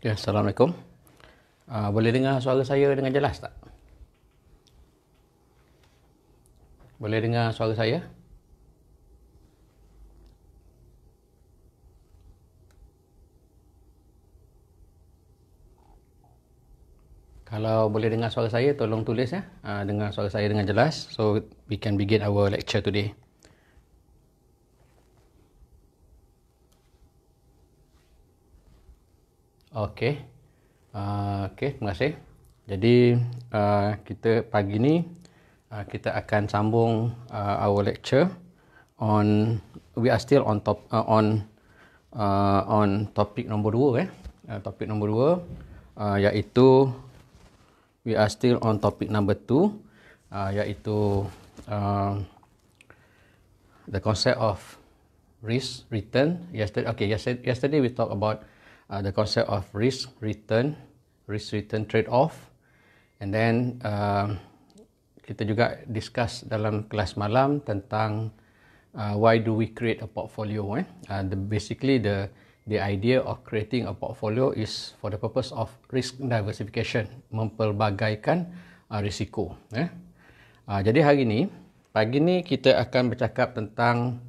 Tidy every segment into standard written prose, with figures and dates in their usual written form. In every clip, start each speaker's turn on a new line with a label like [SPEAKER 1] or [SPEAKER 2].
[SPEAKER 1] Ya, Assalamualaikum. Boleh dengar suara saya dengan jelas tak? Boleh dengar suara saya? Kalau boleh dengar suara saya, tolong tulis ya. Dengar suara saya dengan jelas. So, we can begin our lecture today. Okey. Okey, terima kasih. Jadi, kita pagi ni, kita akan sambung our lecture on, we are still on topik nombor 2 topik nombor 2 iaitu we are still on topic number 2 iaitu the concept of risk return. Yesterday we talked about the concept of risk return trade off, and then kita juga discuss dalam kelas malam tentang why do we create a portfolio. Basically the idea of creating a portfolio is for the purpose of risk diversification, mempelbagaikan risiko. Jadi pagi ni kita akan bercakap tentang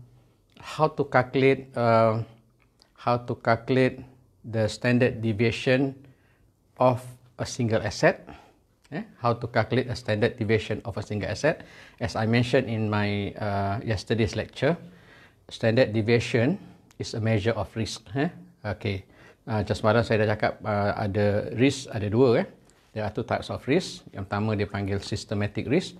[SPEAKER 1] how to calculate the standard deviation of a single asset. How to calculate a standard deviation of a single asset. As I mentioned in my yesterday's lecture, standard deviation is a measure of risk. Okay. Just semalam saya dah cakap ada risk, ada dua. There are two types of risk. Yang pertama dia panggil systematic risk.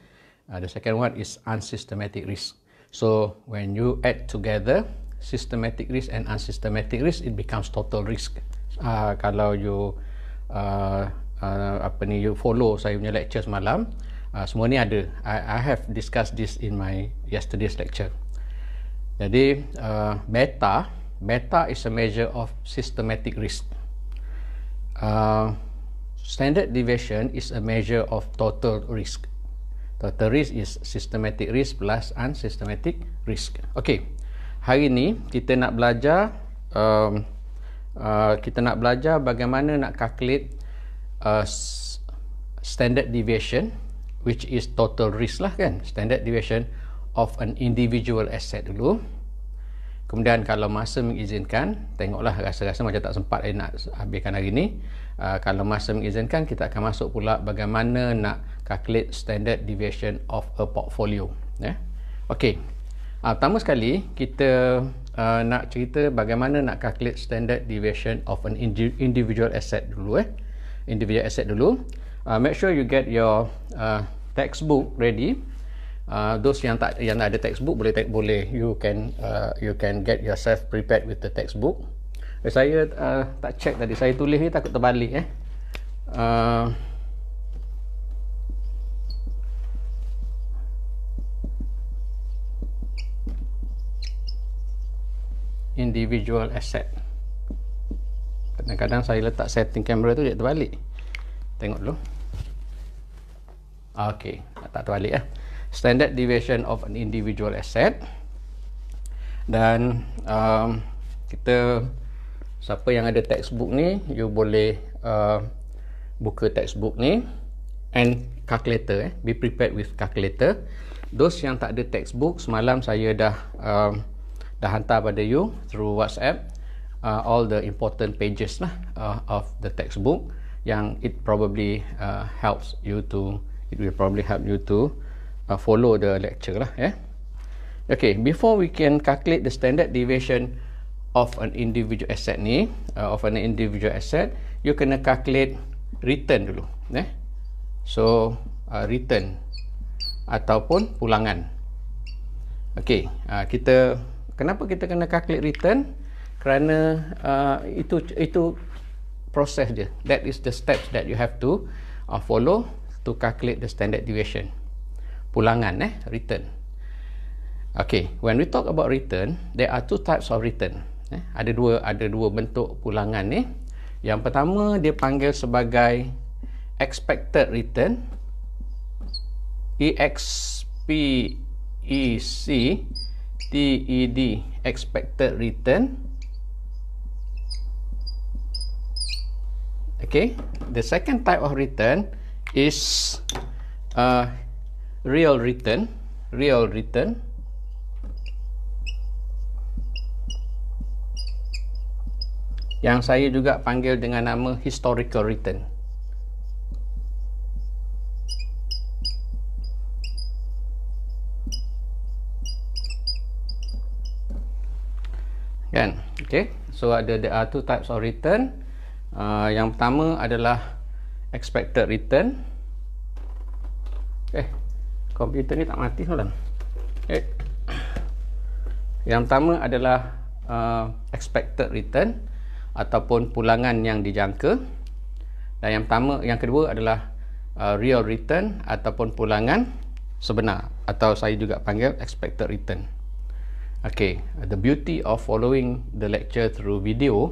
[SPEAKER 1] The second one is unsystematic risk. So when you add together systematic risk and unsystematic risk, it becomes total risk. Kalau you you follow saya punya lecture semalam, semua ni ada. I have discussed this in my yesterday's lecture. Jadi beta is a measure of systematic risk. Standard deviation is a measure of total risk. Total risk is systematic risk plus unsystematic risk. Okay, hari ni kita nak belajar bagaimana nak calculate standard deviation, which is total risk lah kan, standard deviation of an individual asset dulu. Kemudian kalau masa mengizinkan, tengoklah, rasa-rasa macam tak sempat nak habiskan hari ni. Kalau masa mengizinkan, kita akan masuk pula bagaimana nak calculate standard deviation of a portfolio. Okey. Pertama sekali kita nak cerita bagaimana nak calculate standard deviation of an individual asset dulu. Make sure you get your textbook ready. Those yang ada textbook boleh you can get yourself prepared with the textbook. Saya tak check tadi, saya tulis ni takut terbalik. Individual asset. Kadang-kadang saya letak setting kamera tu dia terbalik. Tengok dulu. Okey, tak terbalik. Standard deviation of an individual asset. Dan kita, siapa yang ada textbook ni, you boleh buka textbook ni and calculator. Be prepared with calculator. Those yang tak ada textbook, semalam saya dah hantar pada you through WhatsApp all the important pages of the textbook yang it will probably help you to follow the lecture lah. Okay, before we can calculate the standard deviation of an individual asset ni, you kena calculate return dulu. So return ataupun pulangan. Okay, kenapa kita kena calculate return? Kerana itu proses dia. That is the steps that you have to follow to calculate the standard deviation. Pulangan, return. Okay, when we talk about return, there are two types of return. Ada dua bentuk pulangan ni. Yang pertama dia panggil sebagai expected return, EXPECTED, expected return. Okay, the second type of return is real return. Real return. Yang saya juga panggil dengan nama historical return. Kan? Okay, so there are two types of return. Yang pertama adalah expected return. Komputer ni tak mati soalan. Yang pertama adalah expected return ataupun pulangan yang dijangka. Dan yang kedua adalah real return ataupun pulangan sebenar, atau saya juga panggil expected return. Okay, the beauty of following the lecture through video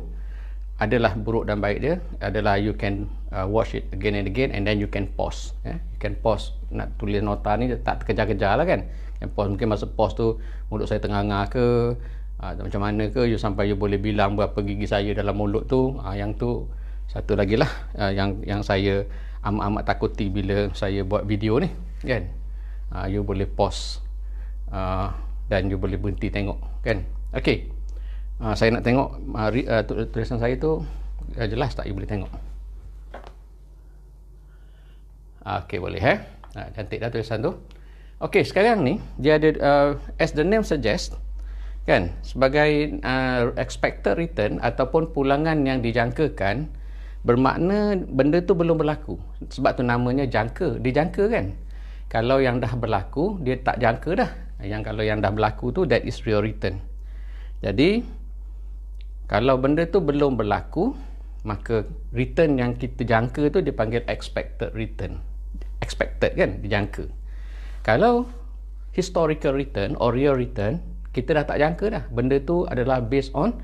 [SPEAKER 1] adalah buruk dan baik dia adalah you can watch it again and again, and then you can pause. You can pause. Nak tulis nota ni tak terkejar-kejar lah kan. Yang pause, mungkin masa pause tu mulut saya tengah-tengah ke, macam mana ke, you sampai you boleh bilang berapa gigi saya dalam mulut tu. Yang tu satu lagi lah yang saya amat-amat takuti bila saya buat video ni kan. You boleh pause dan you boleh berhenti tengok kan. Okay, saya nak tengok tulisan saya tu jelas tak, you boleh tengok. Okay, boleh cantik dah tulisan tu. Okay, sekarang ni dia ada as the name suggest kan, sebagai expected return ataupun pulangan yang dijangkakan, bermakna benda tu belum berlaku. Sebab tu namanya jangka, dijangka kan. Kalau yang dah berlaku dia tak jangka dah. Kalau yang dah berlaku tu, that is real return. Jadi kalau benda tu belum berlaku, maka return yang kita jangka tu dipanggil expected return. Expected kan, dijangka. Kalau historical return or real return, kita dah tak jangka dah. Benda tu adalah based on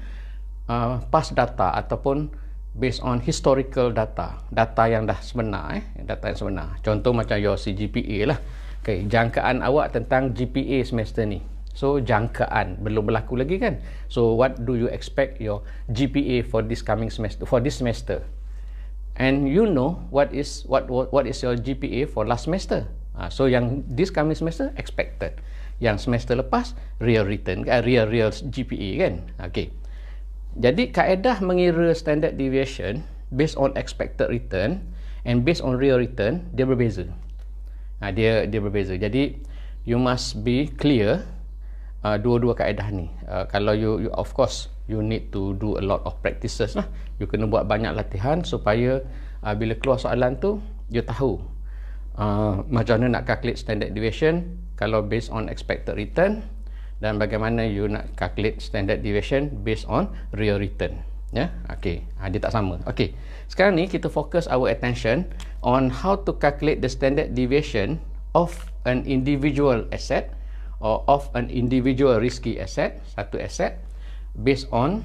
[SPEAKER 1] past data ataupun based on historical data. Data yang dah sebenar. Data yang sebenar. Contoh macam your CGPA lah. Okay, jangkaan awak tentang GPA semester ni. So jangkaan belum berlaku lagi kan. So what do you expect your GPA for this coming semester, for this semester? And you know what is your GPA for last semester. So yang this coming semester expected. Yang semester lepas real return, real GPA kan. Okay. Jadi kaedah mengira standard deviation based on expected return and based on real return dia berbeza. Dia berbeza. Jadi you must be clear dua-dua kaedah ni. Kalau you of course you need to do a lot of practices lah. You kena buat banyak latihan supaya bila keluar soalan tu you tahu macam mana nak calculate standard deviation kalau based on expected return, dan bagaimana you nak calculate standard deviation based on real return. Okay, dia tak sama. Okay, sekarang ni kita fokus our attention on how to calculate the standard deviation of an individual asset or of an individual risky asset, satu asset, based on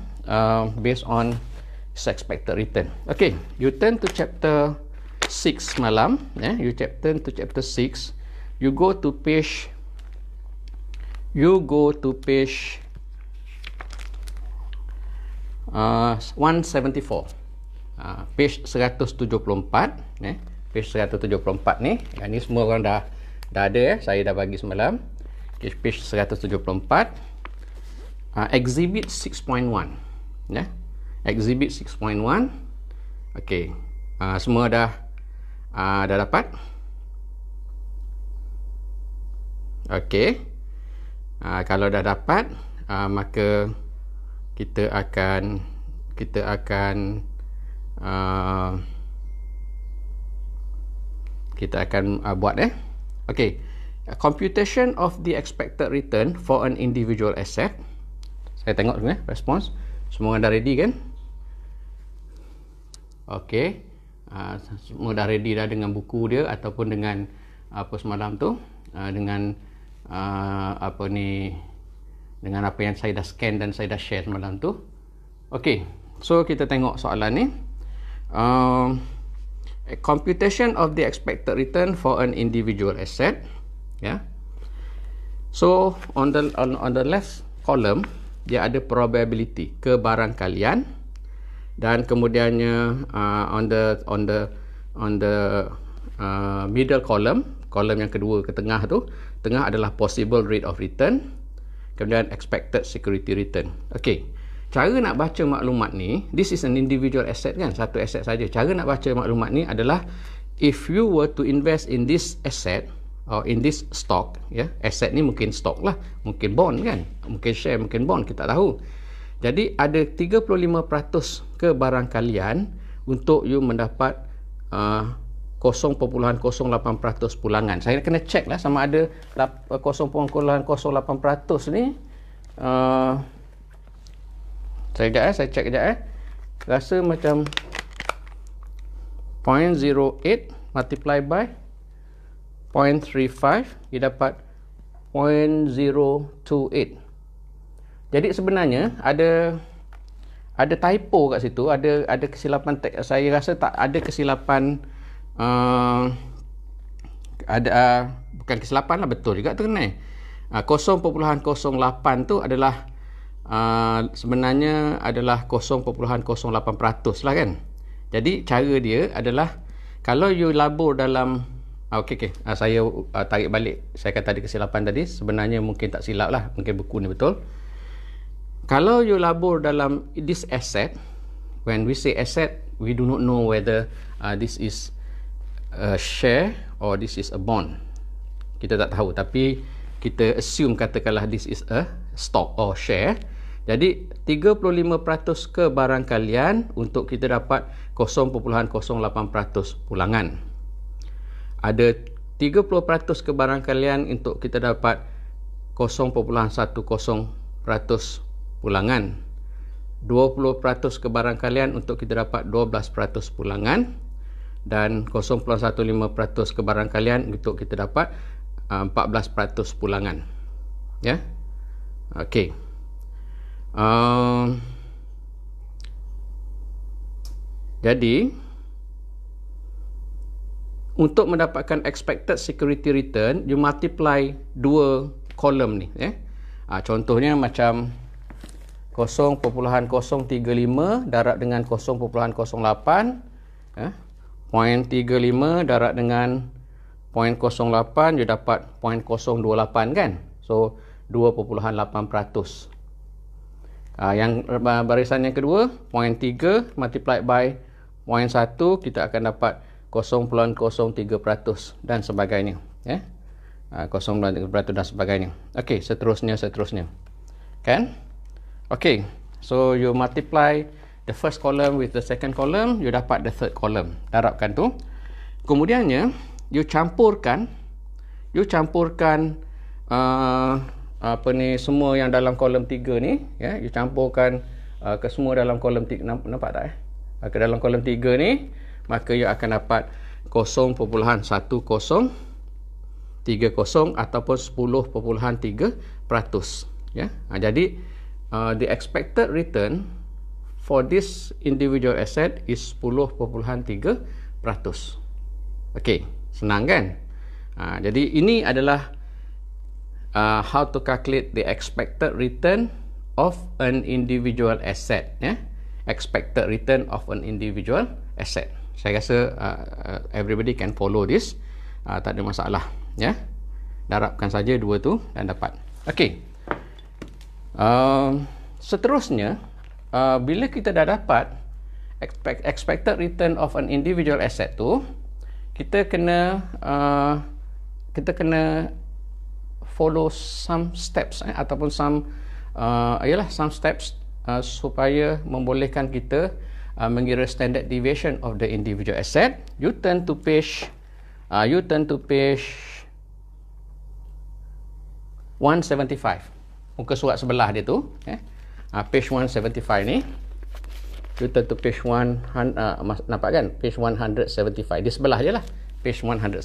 [SPEAKER 1] expected return. Okay, you turn to chapter 6 malam. You turn to chapter 6. You go to page 174. Page 174. Page 174 ni. Yang ni semua orang dah ada saya dah bagi semalam. Page 174. Exhibit 6.1. Exhibit 6.1. Okay. Semua dah dapat. Okay. Kalau dah dapat, maka kita akan buat Okay. Computation of the expected return for an individual asset. Saya tengok dulu response. Semua dah ready kan? Okay. Semua dah ready dah dengan buku dia ataupun dengan apa semalam tu, dengan dengan apa yang saya dah scan dan saya dah share semalam tu. Okay, so kita tengok soalan ni. Computation of the expected return for an individual asset. So on the left column dia ada probability, kebarangkalian dan kemudiannya on the middle column yang kedua ke tengah tu, tengah adalah possible rate of return, kemudian expected security return. Okey, cara nak baca maklumat ni, this is an individual asset kan, satu aset saja. Cara nak baca maklumat ni adalah, if you were to invest in this asset or in this stock, ya, asset ni mungkin stock lah, mungkin bond kan, mungkin share, mungkin bond, kita tak tahu. Jadi ada 35% ke barang kalian untuk you mendapat 0.08% pulangan. Saya kena check lah sama ada 0.08% ni saya check kejap rasa macam 0.08 multiply by 0.35, dia dapat 0.028. Jadi sebenarnya ada typo kat situ, ada kesilapan. Saya rasa tak ada kesilapan, bukan kesilapan lah, betul juga tu kena. 0.08 tu adalah sebenarnya adalah 0.08% lah kan. Jadi cara dia adalah, kalau you labur dalam saya tarik balik, saya kata ada kesilapan tadi, sebenarnya mungkin tak silap lah, mungkin buku ni betul. Kalau you labur dalam this asset, when we say asset, we do not know whether this is a share or this is a bond. Kita tak tahu, tapi kita assume katakanlah this is a stock or share. Jadi 35% ke barang kalian untuk kita dapat 0.08% pulangan. Ada 30% ke barang kalian untuk kita dapat 0.10% pulangan. 20% ke barang kalian untuk kita dapat 12% pulangan, dan 0.15% ke barang kalian untuk kita dapat 14% pulangan. Ya. Okey. Jadi untuk mendapatkan expected security return, you multiply dua kolom ni, ya. Contohnya macam 0.035 darab dengan 0.08, ya. 0.35 darab dengan 0.08, you dapat 0.028 kan. So 2.8%. Yang barisan yang kedua, 0.3 multiplied by 0.1, kita akan dapat 0.03% dan sebagainya, ya. 0.03% dan sebagainya. Okey, seterusnya kan. Okey, so you multiply the first column with the second column, you dapat the third column, darabkan tu. Kemudiannya you campurkan semua yang dalam kolom 3 ni, ya. You campurkan ke semua dalam kolom 3, nampak tak ke dalam kolom 3 ni, maka you akan dapat 0.1030 ataupun 10.3%, ya. Jadi the expected return for this individual asset is 10.3%. Okey, senang kan? Jadi ini adalah how to calculate the expected return of an individual asset, ya. Expected return of an individual asset. Saya rasa everybody can follow this, tak ada masalah, ya. Darabkan saja dua tu dan dapat. Okey. Seterusnya, bila kita dah dapat expected return of an individual asset tu, kita kena follow some steps, ataupun some steps supaya membolehkan kita mengira standard deviation of the individual asset. You turn to page 175, muka surat sebelah dia tu, page 175 ni. You turn to page 100, nampak kan, page 175 di sebelah je lah, page 175.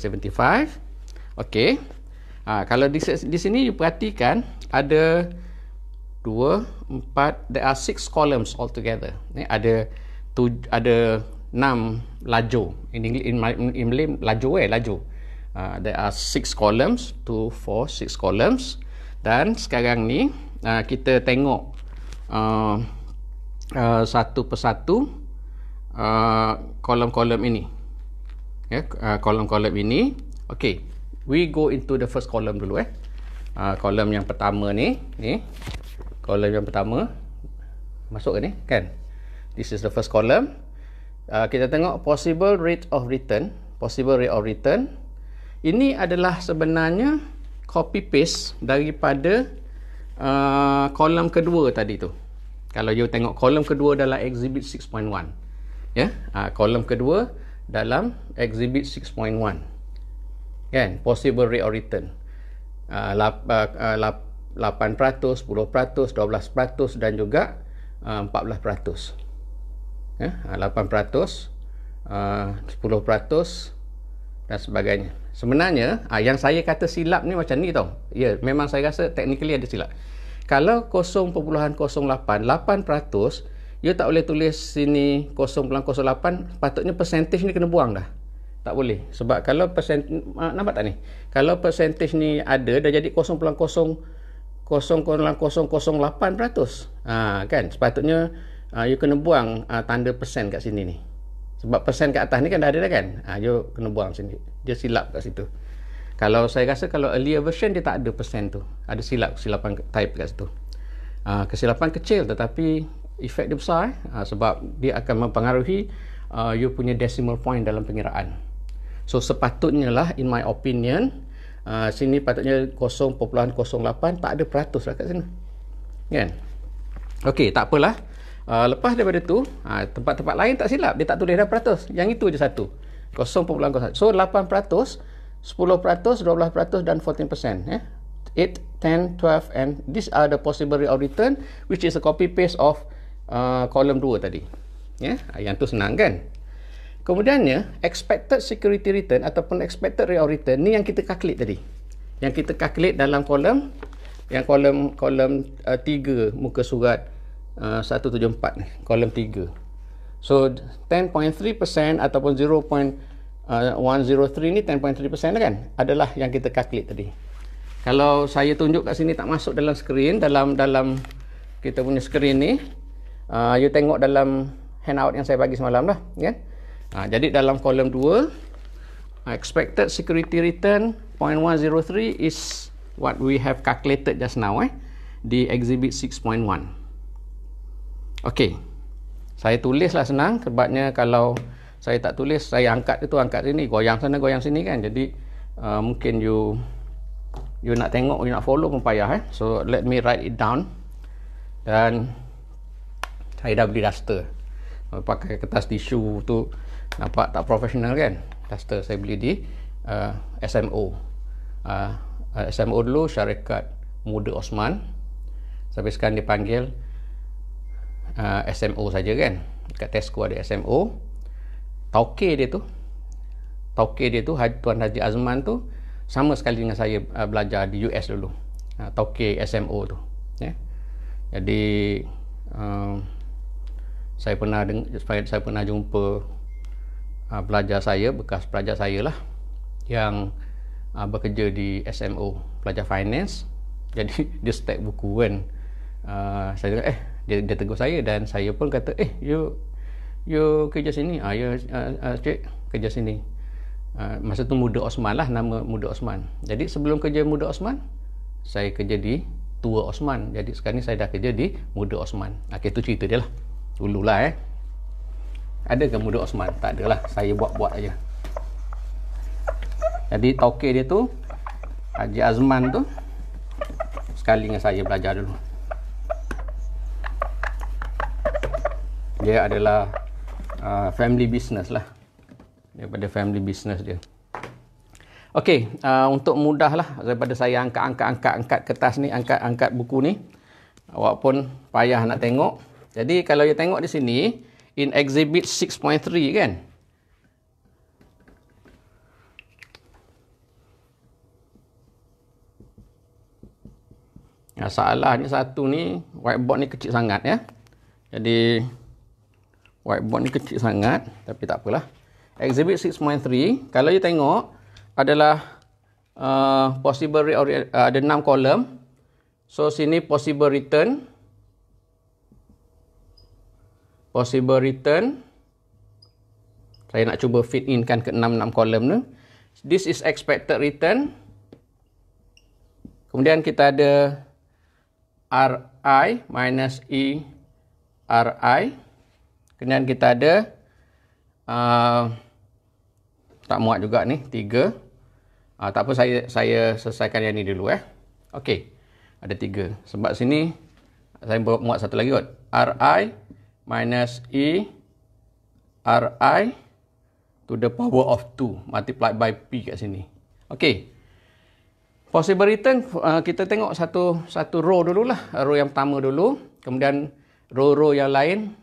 [SPEAKER 1] Okey. Kalau di sini you perhatikan ada 2, 4, there are 6 columns altogether. Ada 6 lajur. In Malay lajur. There are 6 columns, 2, 4, 6 columns. Dan sekarang ni kita tengok satu persatu kolom-kolom ini. Ya, kolom-kolom ini. Okay, we go into the first column dulu. Kolom yang pertama ni, kolom yang pertama masuk ke ni, kan? This is the first column. Kita tengok possible rate of return. Possible rate of return. Ini adalah sebenarnya copy paste daripada kolom kedua tadi tu. Kalau you tengok kolom kedua dalam exhibit 6.1. Ya, kolom kedua dalam exhibit 6.1. Kan, possible rate of return. 8%, 10%, 12% dan juga 14%. Ya, 8%, 10% dan sebagainya. Sebenarnya yang saya kata silap ni macam ni tau. Ya, memang saya rasa technically ada silap. Kalau 0.08, 8%, you tak boleh tulis sini 0.08, patutnya percentage ni kena buang dah. Tak boleh. Sebab kalau nampak tak ni? Kalau percentage ni ada, dah jadi 0.0008%. Kan? Sepatutnya you kena buang tanda persen kat sini ni. Sebab persen kat atas ni kan dah ada dah kan? You kena buang sini. Dia silap kat situ. Kalau saya rasa kalau earlier version dia tak ada persen tu. Ada kesilapan type kat situ. Kesilapan kecil tetapi efek dia besar sebab dia akan mempengaruhi you punya decimal point dalam pengiraan. So sepatutnya lah, in my opinion, sini patutnya 0.08, tak ada peratus lah kat sini. Kan? Okey, tak apalah. Lepas daripada tu, tempat-tempat lain tak silap, dia tak tulis dah peratus. Yang itu je satu. 0.01. So 8%, 10%, 12% dan 14%. 8, 10, 12 and these are the possible rate of return which is a copy paste of kolom 2 tadi. Yang tu senang kan? Kemudiannya expected security return ataupun expected rate of return ni yang kita calculate tadi. Yang kita calculate dalam kolom yang kolom 3 muka surat 174 ni, kolom 3. So 10.3% ataupun 103 ni 10.3% lah kan, adalah yang kita calculate tadi. Kalau saya tunjuk kat sini tak masuk dalam skrin, dalam kita punya skrin ni, you tengok dalam handout yang saya bagi semalam dah, kan? Jadi dalam kolom 2, expected security return 0.103 is what we have calculated just now di exhibit 6.1. Okey. Saya tulislah senang, sebabnya kalau saya tak tulis, saya angkat sini, goyang sana, goyang sini kan. Jadi mungkin you nak tengok, you nak follow pun payah. So let me write it down. Dan saya dah beli duster. Pakai kertas tisu tu nampak tak profesional kan. Duster saya beli di SMO. SMO dulu Syarikat Muda Osman. Sampai sekarang dipanggil SMO saja kan. Dekat Tesco ada SMO. Tauke dia tu Tuan Haji Azman tu sama sekali dengan saya belajar di US dulu. Tauke SMO tu. Jadi saya pernah jumpa bekas pelajar saya lah yang bekerja di SMO, pelajar finance. Jadi dia stack buku kan. Saya dia tegur saya dan saya pun kata you kerja sini. Cik kerja sini. Masa tu Muda Osman lah, nama Muda Osman. Jadi sebelum kerja Muda Osman, saya kerja di Tua Osman. Jadi sekarang ni saya dah kerja di Muda Osman. Itu cerita dia lah. Dululah Ada ke Muda Osman? Tak ada lah. Saya buat-buat aja. Jadi tauke dia tu, Haji Azman tu, sekali dengan saya belajar dulu. Dia adalah family business lah. Daripada family business dia. Okey, untuk mudah lah daripada saya angkat kertas ni, angkat buku ni, awak pun payah nak tengok. Jadi kalau you tengok di sini, in exhibit 6.3 kan, salahnya satu ni, whiteboard ni kecil sangat ya. Jadi whiteboard ni kecil sangat, tapi tak apalah. Exhibit 6.3, kalau you tengok, adalah possible rate of ada 6 kolom. So sini possible return, Saya nak cuba fit in kan ke 6 kolom tu. This is expected return. Kemudian kita ada RI minus E RI. Kemudian kita ada tak muat juga ni 3. Tak apa, saya selesaikan yang ni dulu Okey. Ada 3. Sebab sini saya muat satu lagi kot. RI minus E RI to the power of 2 multiplied by P kat sini. Okey. Possible return, kita tengok satu row dululah. Row yang pertama dulu. Kemudian row-row yang lain,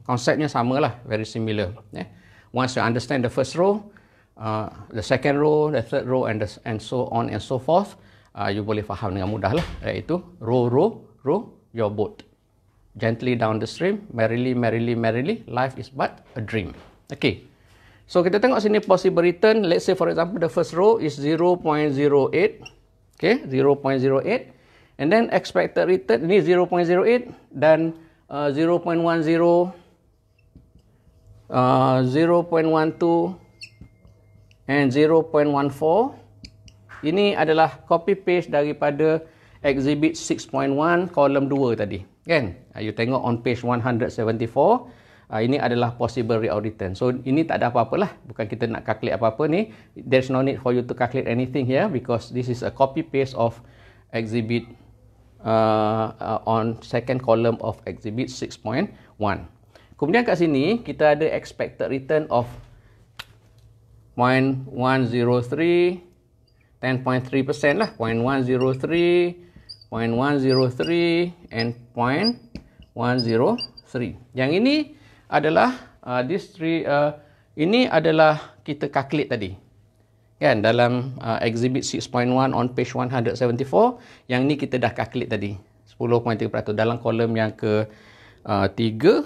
[SPEAKER 1] konsepnya samalah. Very similar. Once you understand the first row, the second row, the third row, and so on and so forth, you boleh faham dengan mudah lah. Iaitu row your boat. Gently down the stream, merrily, merrily, merrily, life is but a dream. Okay. So kita tengok sini possible return. Let's say for example the first row is 0.08. Okay, 0.08. And then expected return ini 0.08 dan 0.10, 0.12 and 0.14. Ini adalah copy paste daripada exhibit 6.1 kolom 2 tadi. Kan? You tengok on page 174. Ini adalah possible rate of return. So, ini tak ada apa-apa lah. Bukan kita nak calculate apa-apa ni. There's no need for you to calculate anything here because this is a copy paste of exhibit on second column of exhibit 6.1. Kemudian kat sini, kita ada expected return of 0.103, 10.3% lah. 0.103, 0.103 and 0.103. Yang ini adalah ini adalah kita calculate tadi. Kan dalam exhibit 6.1 on page 174, yang ni kita dah calculate tadi. 10.3% dalam kolom yang ke 3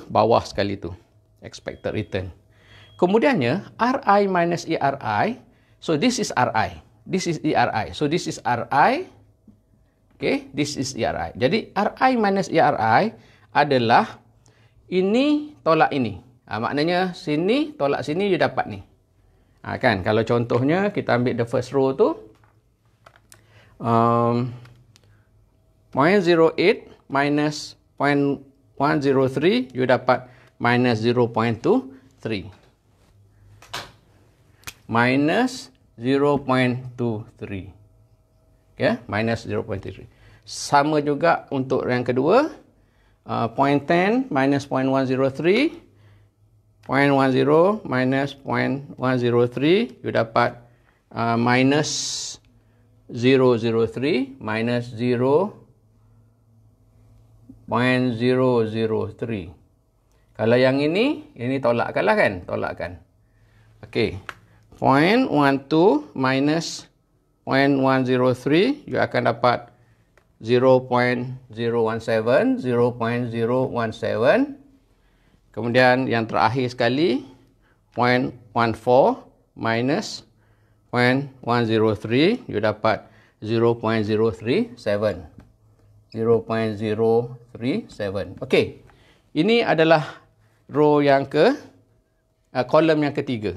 [SPEAKER 1] bawah sekali tu. Expected return. Kemudiannya RI minus ERI. So this is RI. This is ERI. So this is RI. Okay, this is ERI. Jadi RI minus ERI adalah ini tolak ini. Maknanya sini tolak sini you dapat ni. Kan kalau contohnya kita ambil the first row tu 0.08 minus 0.103 you dapat minus 0.23. Minus 0.23. Okay, minus 0.23. Sama juga untuk yang kedua. 0.10 minus 0.103, 0.10 minus 0.103, you dapat minus 003 minus 0.003. Kalau yang ini tolakkan lah kan? Tolakkan. Okey. 0.12 minus 0.103, you akan dapat 0.017, 0.017. Kemudian yang terakhir sekali 0.14 minus 0.103, you dapat 0.037. 0.037. Okey. Ini adalah row yang kolom yang ketiga.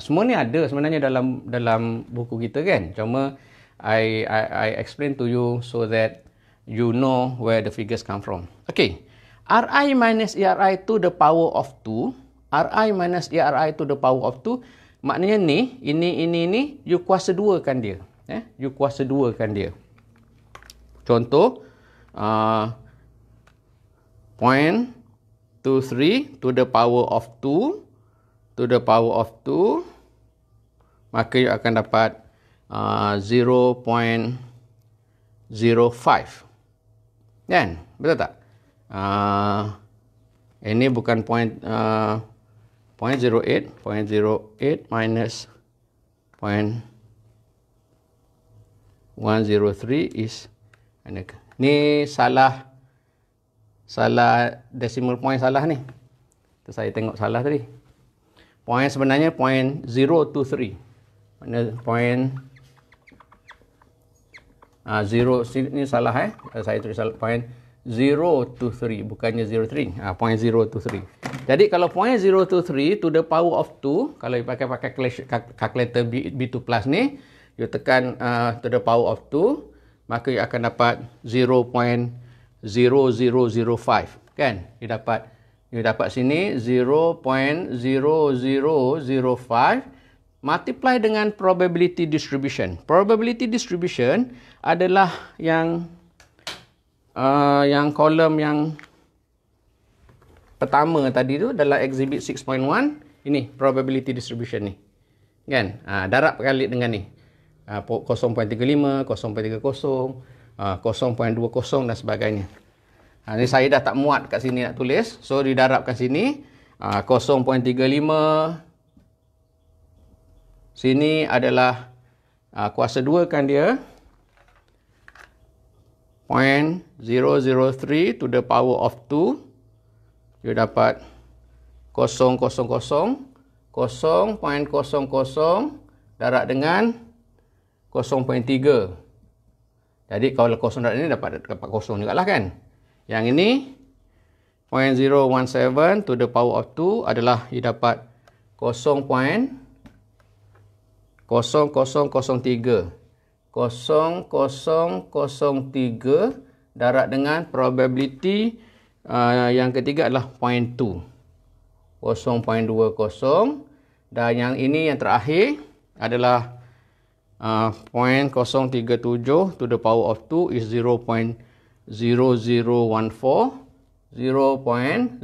[SPEAKER 1] Semua ni ada sebenarnya dalam buku kita kan. Cuma I explain to you so that you know where the figures come from. Okay. RI minus ERI to the power of 2. RI minus ERI to the power of 2. Maknanya ni, ini, you kuasa 2 kan dia. You kuasa 2 kan dia. Contoh, 0.23 to the power of 2. To the power of 2. Maka you akan dapat 0.05. Kan? Betul tak? Ini bukan 0.08 minus 0.103 is ni salah decimal point salah ni. Tu saya tengok salah tadi. Point sebenarnya 0.023. Mana point 0 ni salah saya tulis salah point 023 bukannya 03. 0.023. Jadi kalau 0.023 to the power of 2, kalau you pakai calculator B2 plus ni, you tekan to the power of 2, maka you akan dapat 0.0005, kan? You dapat sini 0.0005 multiply dengan probability distribution. Probability distribution adalah yang kolom yang pertama tadi tu dalam exhibit 6.1, ini probability distribution ni. Kan? Darab kali dengan ni. 0.35, 0.30, 0.20 dan sebagainya. Ni saya dah tak muat kat sini nak tulis. So didarabkan sini 0.35. Sini adalah kuasa 2 kan dia. 0.003 to the power of 2. You dapat 0.00 darab dengan 0.3. Jadi kalau 0 darab ini dapat 0 juga lah kan. Yang ini 0.017 to the power of 2 adalah you dapat 0.0003. 0003 darab dengan probability yang ketiga adalah 0.2. 0.20, dan yang ini yang terakhir adalah 0.037 to the power of 2 is 0.0014. 0.0014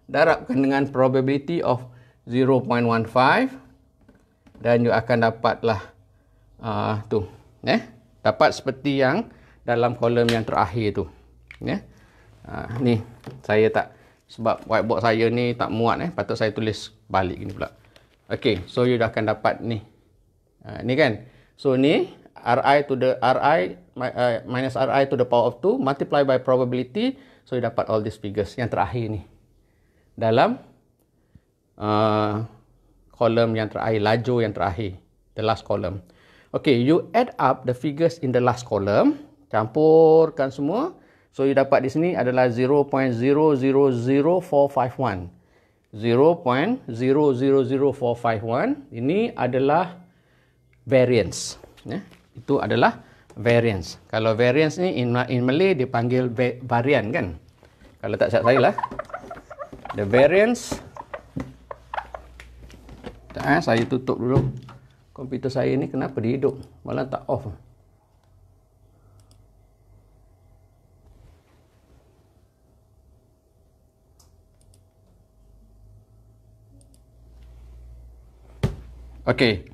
[SPEAKER 1] darabkan dengan probability of 0.15, dan you akan dapatlah dapat seperti yang dalam kolom yang terakhir tu. Ni saya tak, sebab whiteboard saya ni tak muat, patut saya tulis balik ni pula. Okey, so you dah akan dapat ni. Ni kan. So ni RI minus RI to the power of 2 multiply by probability, so you dapat all these figures yang terakhir ni dalam kolom yang terakhir, lajur yang terakhir, the last column. Okay, you add up the figures in the last column, campurkan semua, so you dapat di sini adalah 0.000451. 0.000451 ini adalah variance. Itu adalah variance. Kalau variance ni in Malay dipanggil varian kan. Kalau tak silap saya lah. The variance. Saya tutup dulu. Komputer saya ni kenapa dia hidup? Malah tak off. Okey.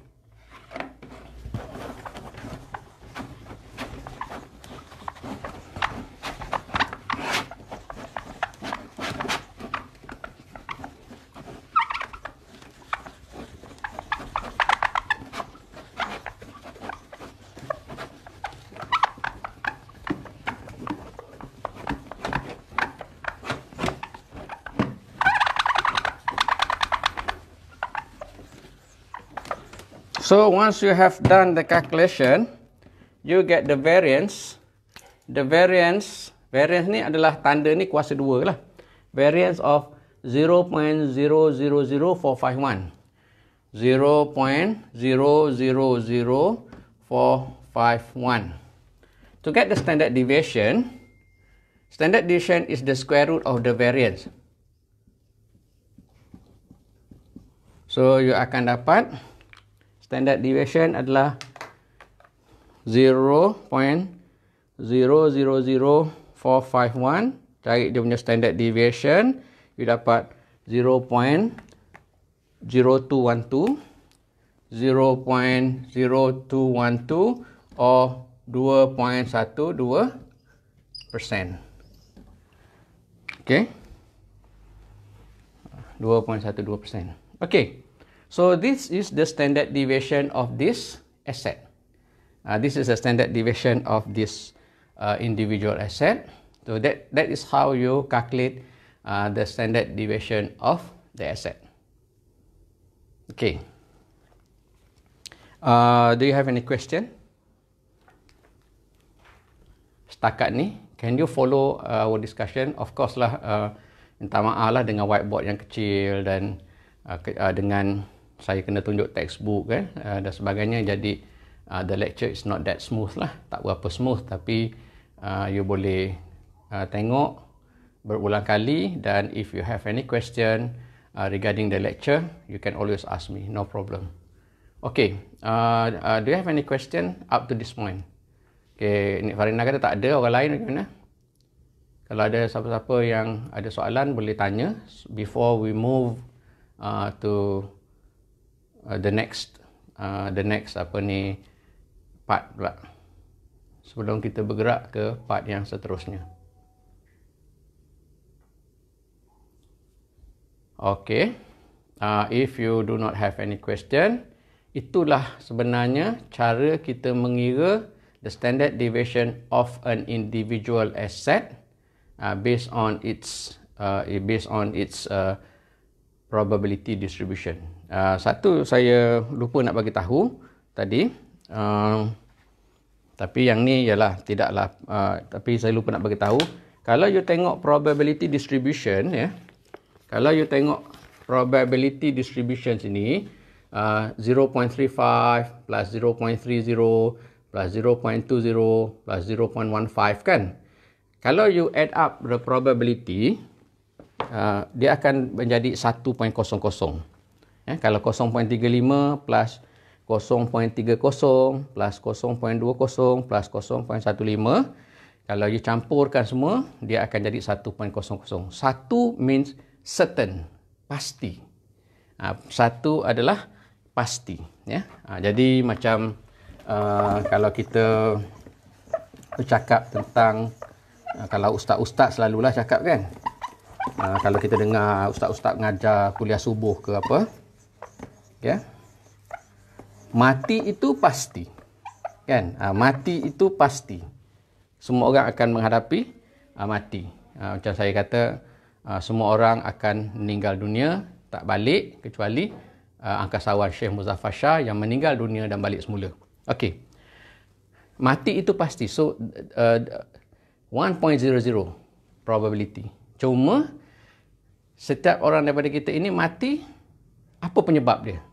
[SPEAKER 1] So once you have done the calculation, you get the variance. The variance ni adalah tanda ni kuasa 2 lah. Variance of 0.000451. 0.000451. To get the standard deviation is the square root of the variance. So you akan dapat standard deviation adalah 0.000451. Cari dia punya standard deviation. You dapat 0.0212. 0.0212 or 2.12%. Okay. 2.12%. Okay. So this is the standard deviation of this asset. This is the standard deviation of this individual asset. So that is how you calculate the standard deviation of the asset. Okay. Do you have any question? Setakat ni, can you follow our discussion? Of course lah, Minta maaf lah dengan whiteboard yang kecil dan dengan saya kena tunjuk textbook kan dan sebagainya. Jadi the lecture is not that smooth lah. Tak berapa smooth, tapi you boleh tengok berulang kali, dan if you have any question regarding the lecture, you can always ask me, no problem. Okay, do you have any question up to this point? Okay, Nik Farina kata tak ada, orang lain bagaimana? Kalau ada siapa-siapa yang ada soalan boleh tanya before we move to the next apa ni part pula. Sebelum kita bergerak ke part yang seterusnya. Okay, if you do not have any question, itulah sebenarnya cara kita mengira the standard deviation of an individual asset based on its probability distribution. Satu saya lupa nak bagi tahu tadi, tapi yang ni ialah tidaklah, tapi saya lupa nak bagi tahu. Kalau you tengok probability distribution ya, kalau you tengok probability distribution sini 0.35 plus 0.30 plus 0.20 plus 0.15 kan. Kalau you add up the probability, dia akan menjadi 1.00. Kalau 0.35 plus 0.30 plus 0.20 plus 0.15, kalau you campurkan semua, dia akan jadi 1.00. 1 means certain, pasti. Satu adalah pasti. Ya? Jadi macam kalau kita bercakap tentang, kalau ustaz-ustaz selalulah cakap kan, kalau kita dengar ustaz-ustaz mengajar kuliah subuh ke apa, ya, mati itu pasti, kan? Mati itu pasti. Semua orang akan menghadapi mati. Macam saya kata, semua orang akan meninggal dunia, tak balik kecuali angkasawan Syekh Muzaffar Shah yang meninggal dunia dan balik semula. Okey. Mati itu pasti. So 1.00 probability. Cuma setiap orang daripada kita ini mati, apa penyebab dia?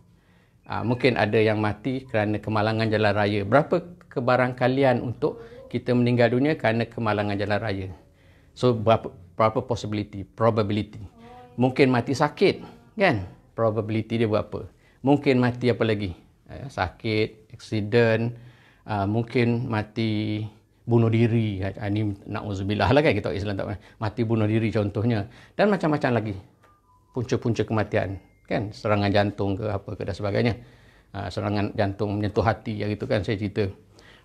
[SPEAKER 1] Mungkin ada yang mati kerana kemalangan jalan raya. Berapa kebarangkalian untuk kita meninggal dunia kerana kemalangan jalan raya? So berapa probability? Mungkin mati sakit, kan? Probability dia berapa? Mungkin mati apa lagi? Sakit, accident, mungkin mati bunuh diri. Ini na'udzubillah lah kan, kita Islam tak mati bunuh diri contohnya, dan macam-macam lagi punca-punca kematian, kan? Serangan jantung ke apa ke dan sebagainya. Serangan jantung menyentuh hati, yang itu kan saya cerita.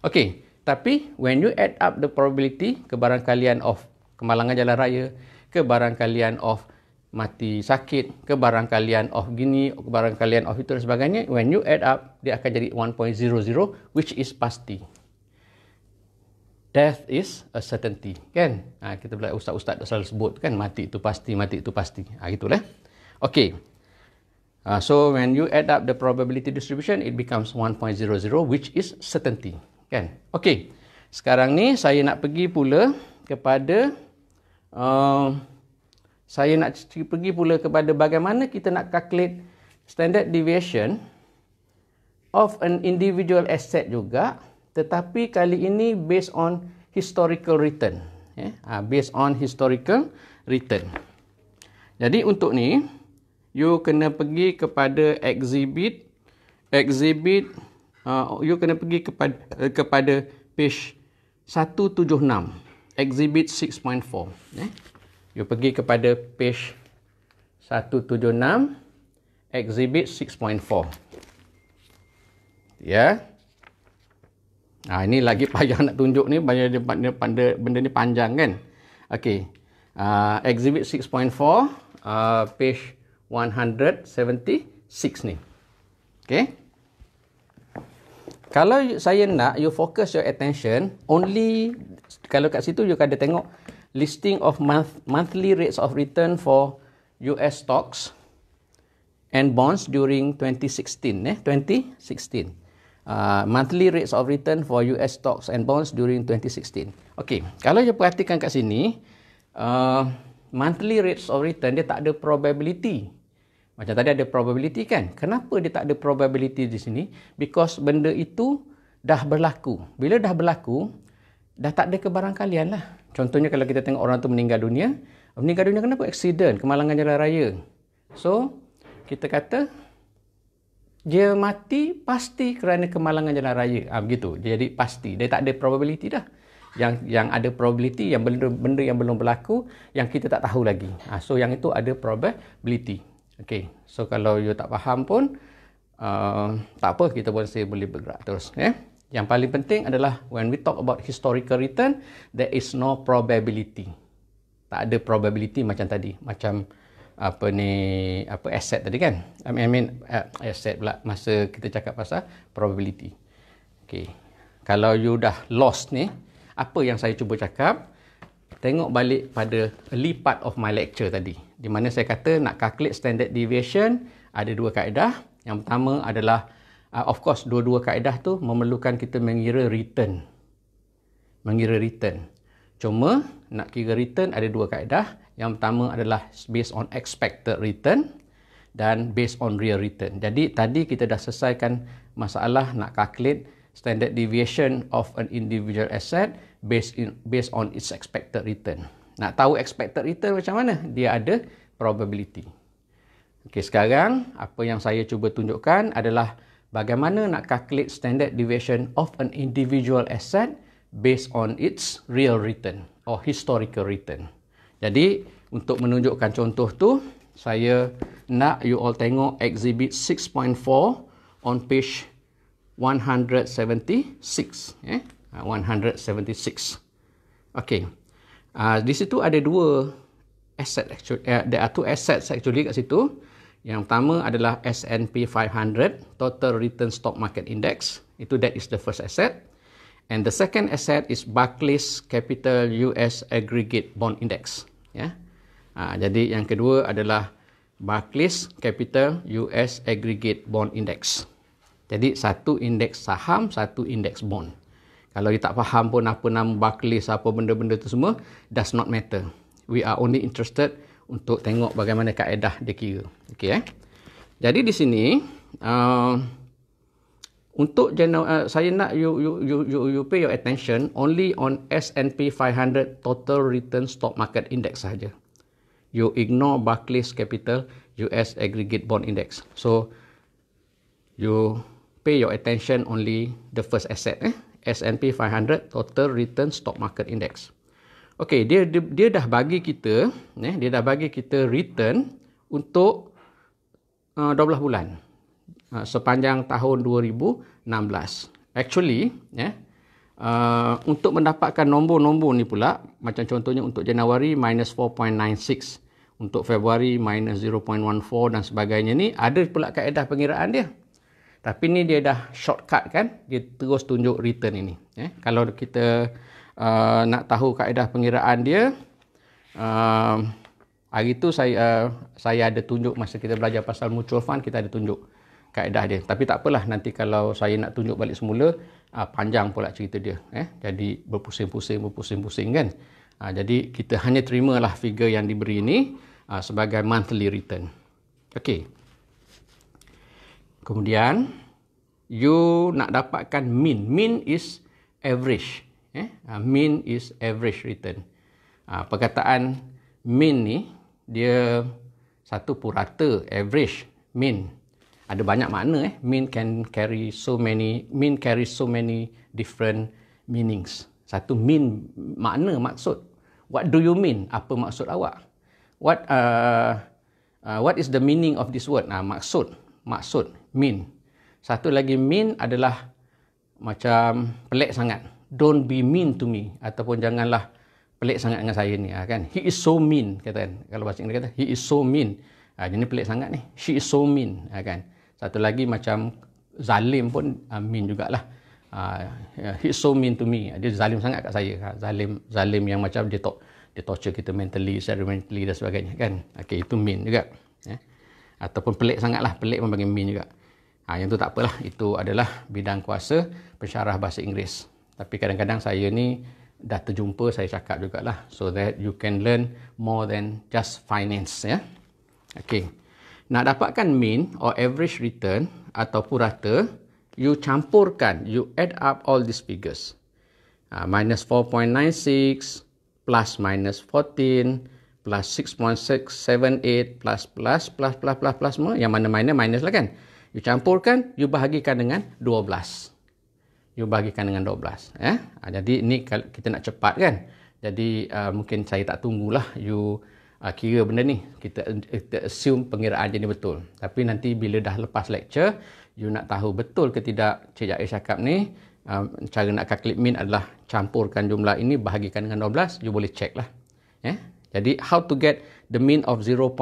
[SPEAKER 1] Okey, tapi when you add up the probability, kebarangkalian of kemalangan jalan raya, kebarangkalian of mati sakit, kebarangkalian of gini, kebarangkalian of itu dan sebagainya, when you add up, dia akan jadi 1.00, which is pasti. Death is a certainty, kan? Kita belajar, ustaz-ustaz selalu sebut kan, mati itu pasti, mati itu pasti. Gitulah. Okey. So when you add up the probability distribution, it becomes 1.00, which is certainty, kan? Okey. Sekarang ni saya nak pergi pula kepada bagaimana kita nak calculate standard deviation of an individual asset juga, tetapi kali ini based on historical return. Based on historical return. Jadi untuk ni, you kena pergi kepada exhibit, you kena pergi kepada page 176, exhibit 6.4. You pergi kepada page 176, exhibit 6.4. Ya. Ini lagi payah nak tunjuk ni, benda ni panjang kan. Okey. Exhibit 6.4, page 176 ni. Okey. Kalau saya nak you focus your attention only, kalau kat situ you ada tengok listing of monthly rates of return for US stocks and bonds during 2016. 2016. Monthly rates of return for US stocks and bonds during 2016. Okey, kalau you perhatikan kat sini, monthly rates of return dia tak ada probability. Macam tadi ada probability kan? Kenapa dia tak ada probability di sini? Because benda itu dah berlaku. Bila dah berlaku, dah tak ada kebarangkalian lah. Contohnya kalau kita tengok orang tu meninggal dunia kenapa? Accident, kemalangan jalan raya. So, kita kata dia mati pasti kerana kemalangan jalan raya. Begitu. Jadi pasti. Dia tak ada probability dah. Yang ada probability, yang benda yang belum berlaku, yang kita tak tahu lagi. So, yang itu ada probability. Okay, so kalau you tak faham pun, tak apa, kita boleh bergerak terus. Yang paling penting adalah when we talk about historical return, there is no probability. Tak ada probability macam tadi, macam asset tadi kan? Asset pula masa kita cakap pasal probability. Okay, kalau you dah lost ni, apa yang saya cuba cakap? Tengok balik pada early part of my lecture tadi, di mana saya kata nak calculate standard deviation ada dua kaedah. Yang pertama adalah of course dua-dua kaedah tu memerlukan kita mengira return. Cuma nak kira return ada dua kaedah. Yang pertama adalah based on expected return dan based on real return. Jadi tadi kita dah selesaikan masalah nak calculate standard deviation of an individual asset based on its expected return. Nak tahu expected return macam mana? Dia ada probability. Okey, sekarang apa yang saya cuba tunjukkan adalah bagaimana nak calculate standard deviation of an individual asset based on its real return or historical return. Jadi, untuk menunjukkan contoh tu, saya nak you all tengok exhibit 6.4 on page 176. 176. Okey. Di situ ada dua asset actually. There are two assets actually kat situ. Yang pertama adalah S&P 500 Total Return Stock Market Index. That is the first asset. And the second asset is Barclays Capital US Aggregate Bond Index. Jadi yang kedua adalah Barclays Capital US Aggregate Bond Index. Jadi satu indeks saham, satu indeks bond. Kalau you tak faham pun apa nama Barclays, apa benda-benda tu semua, does not matter. We are only interested untuk tengok bagaimana kaedah dia kira. Okay, Jadi di sini, untuk saya nak you pay your attention only on S&P 500 Total Return Stock Market Index sahaja. You ignore Barclays Capital US Aggregate Bond Index. So, you pay your attention only the first asset, S&P 500 Total Return Stock Market Index. Okey, dia dah bagi kita, return untuk 12 bulan sepanjang tahun 2016. Actually, untuk mendapatkan nombor-nombor ni pula, macam contohnya untuk Januari minus 4.96, untuk Februari minus 0.14 dan sebagainya ni, ada pula kaedah pengiraan dia. Tapi ni dia dah shortcut kan, dia terus tunjuk return ini. Kalau kita nak tahu kaedah pengiraan dia, hari tu saya ada tunjuk masa kita belajar pasal mutual fund, kita ada tunjuk kaedah dia. Tapi tak apalah, nanti kalau saya nak tunjuk balik semula, panjang pula cerita dia. Jadi berpusing-pusing kan. Jadi kita hanya terimalah figure yang diberi ini sebagai monthly return. Okey. Kemudian, you nak dapatkan mean. Mean is average. Mean is average return. Perkataan mean ni, dia satu purata, average, mean. Ada banyak makna. Mean carry so many different meanings. Satu mean, makna, maksud. What do you mean? Apa maksud awak? What is the meaning of this word? Maksud, mean. Satu lagi mean adalah macam pelik sangat. Don't be mean to me. Ataupun janganlah pelik sangat dengan saya ni. Kan? He is so mean. Kalau bahasa Inggeris kata, he is so mean. Jadi pelik sangat ni. She is so mean. Kan? Satu lagi macam zalim pun mean jugalah. He is so mean to me. Dia zalim sangat kat saya. Zalim yang macam dia torture kita mentally, mentally dan sebagainya. Kan? Okay, itu mean juga. Ataupun pelik sangatlah. Pelik pun bagi mean juga. Yang tu tak apalah. Itu adalah bidang kuasa pensyarah bahasa Inggeris. Tapi kadang-kadang saya ni dah terjumpa, saya cakap jugalah, so that you can learn more than just finance, ya. Okey. Nak dapatkan mean or average return atau purata, you campurkan, you add up all these figures. Minus 4.96 plus minus 14 plus 6.678 plus semua, yang mana minus lah kan. You campurkan, you bahagikan dengan 12. Jadi ni kita nak cepat kan. Jadi mungkin saya tak tunggulah you kira benda ni. Kita assume pengiraan je ni betul. Tapi nanti bila dah lepas lecture, you nak tahu betul ke tidak Cik Jais cakap ni, cara nak calculate mean adalah campurkan jumlah ini, bahagikan dengan 12, you boleh check lah. Jadi how to get the mean of 0.98,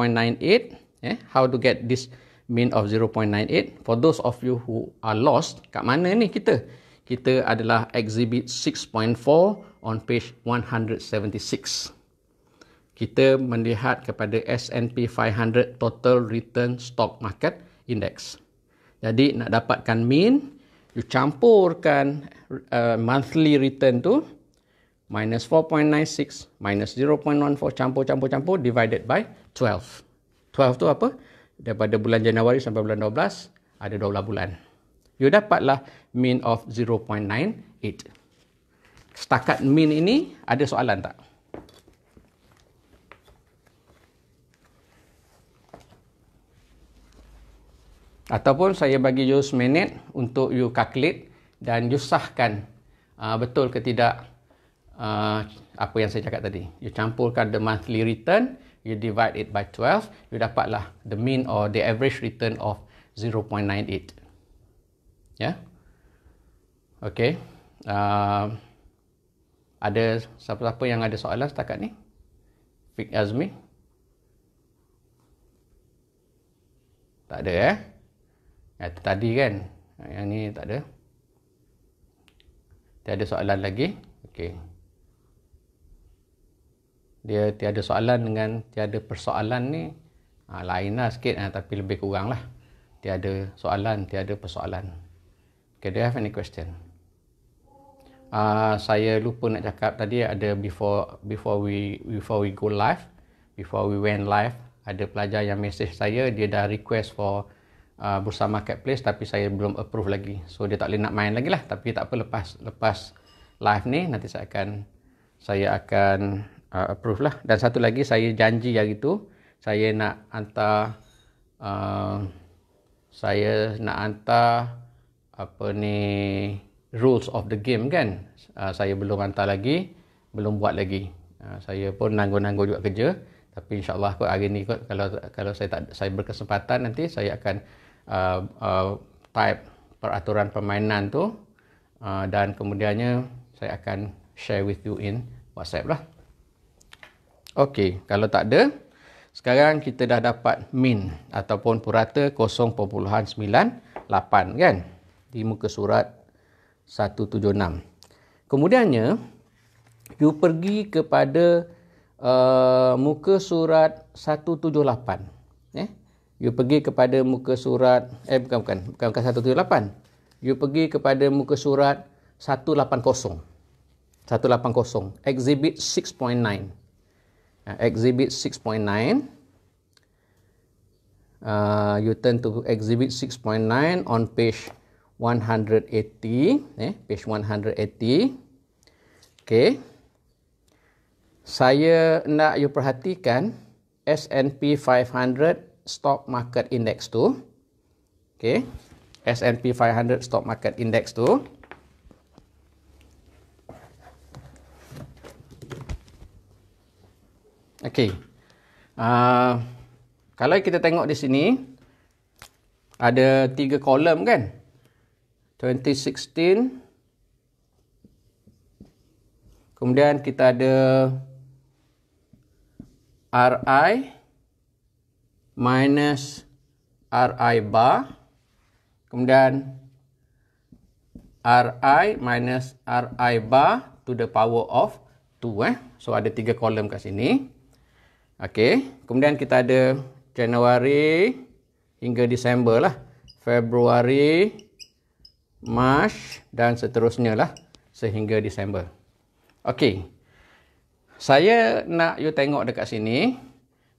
[SPEAKER 1] how to get this mean of 0.98. For those of you who are lost, kat mana ni kita? Kita adalah exhibit 6.4 on page 176. Kita melihat kepada S&P 500 Total Return Stock Market Index. Jadi nak dapatkan mean, you campurkan monthly return tu, minus 4.96, minus 0.14, campur, divided by 12. 12 tu apa? Daripada bulan Januari sampai bulan 12, ada 12 bulan. You dapatlah mean of 0.98. Setakat mean ini, ada soalan tak? Ataupun saya bagi you seminit untuk you calculate dan you sahkan betul ke tidak apa yang saya cakap tadi. You campurkan the monthly return, you divide it by 12, you dapatlah the mean or the average return of 0.98. Ya. Okey. Ada siapa-siapa yang ada soalan setakat ni? Fik Azmi? Tak ada tadi kan. Yang ni tak ada. Tiada soalan lagi. Okey. Dia tiada soalan dengan tiada persoalan ni lainlah sikit, tapi lebih kurang lah. Tiada soalan, tiada persoalan. Okay, do you have any question? Saya lupa nak cakap tadi, ada before we go live, before we went live, ada pelajar yang message saya, dia dah request for Bursa Marketplace tapi saya belum approve lagi. So dia tak boleh nak main lagi lah, tapi tak apa, lepas live ni nanti saya akan approve lah. Dan satu lagi, saya janji hari tu saya nak hantar apa ni, rules of the game kan. Saya belum hantar lagi, belum buat lagi. Saya pun nanggur-nanggur juga kerja, tapi insyaAllah kot hari ni kot, kalau saya berkesempatan, nanti saya akan type peraturan permainan tu, dan kemudiannya saya akan share with you in WhatsApp lah. Okey, kalau tak ada, sekarang kita dah dapat mean ataupun purata 0.98 kan di muka surat 176. Kemudiannya you pergi kepada muka surat 178. You pergi kepada muka surat bukan 178. You pergi kepada muka surat 180. Exhibit 6.9. Exhibit 6.9. You turn to exhibit 6.9 on page 180, page 180. Okay. Saya nak you perhatikan S&P 500 Stock Market Index tu. Okay. S&P 500 Stock Market Index tu. Okay. Kalau kita tengok di sini, ada 3 kolom kan? 2016. Kemudian kita ada RI minus RI bar. Kemudian RI minus RI bar to the power of 2. So ada 3 kolom kat sini. Okey. Kemudian kita ada Januari hingga Disember lah. Februari, Mac dan seterusnya lah sehingga Disember. Okey. Saya nak you tengok dekat sini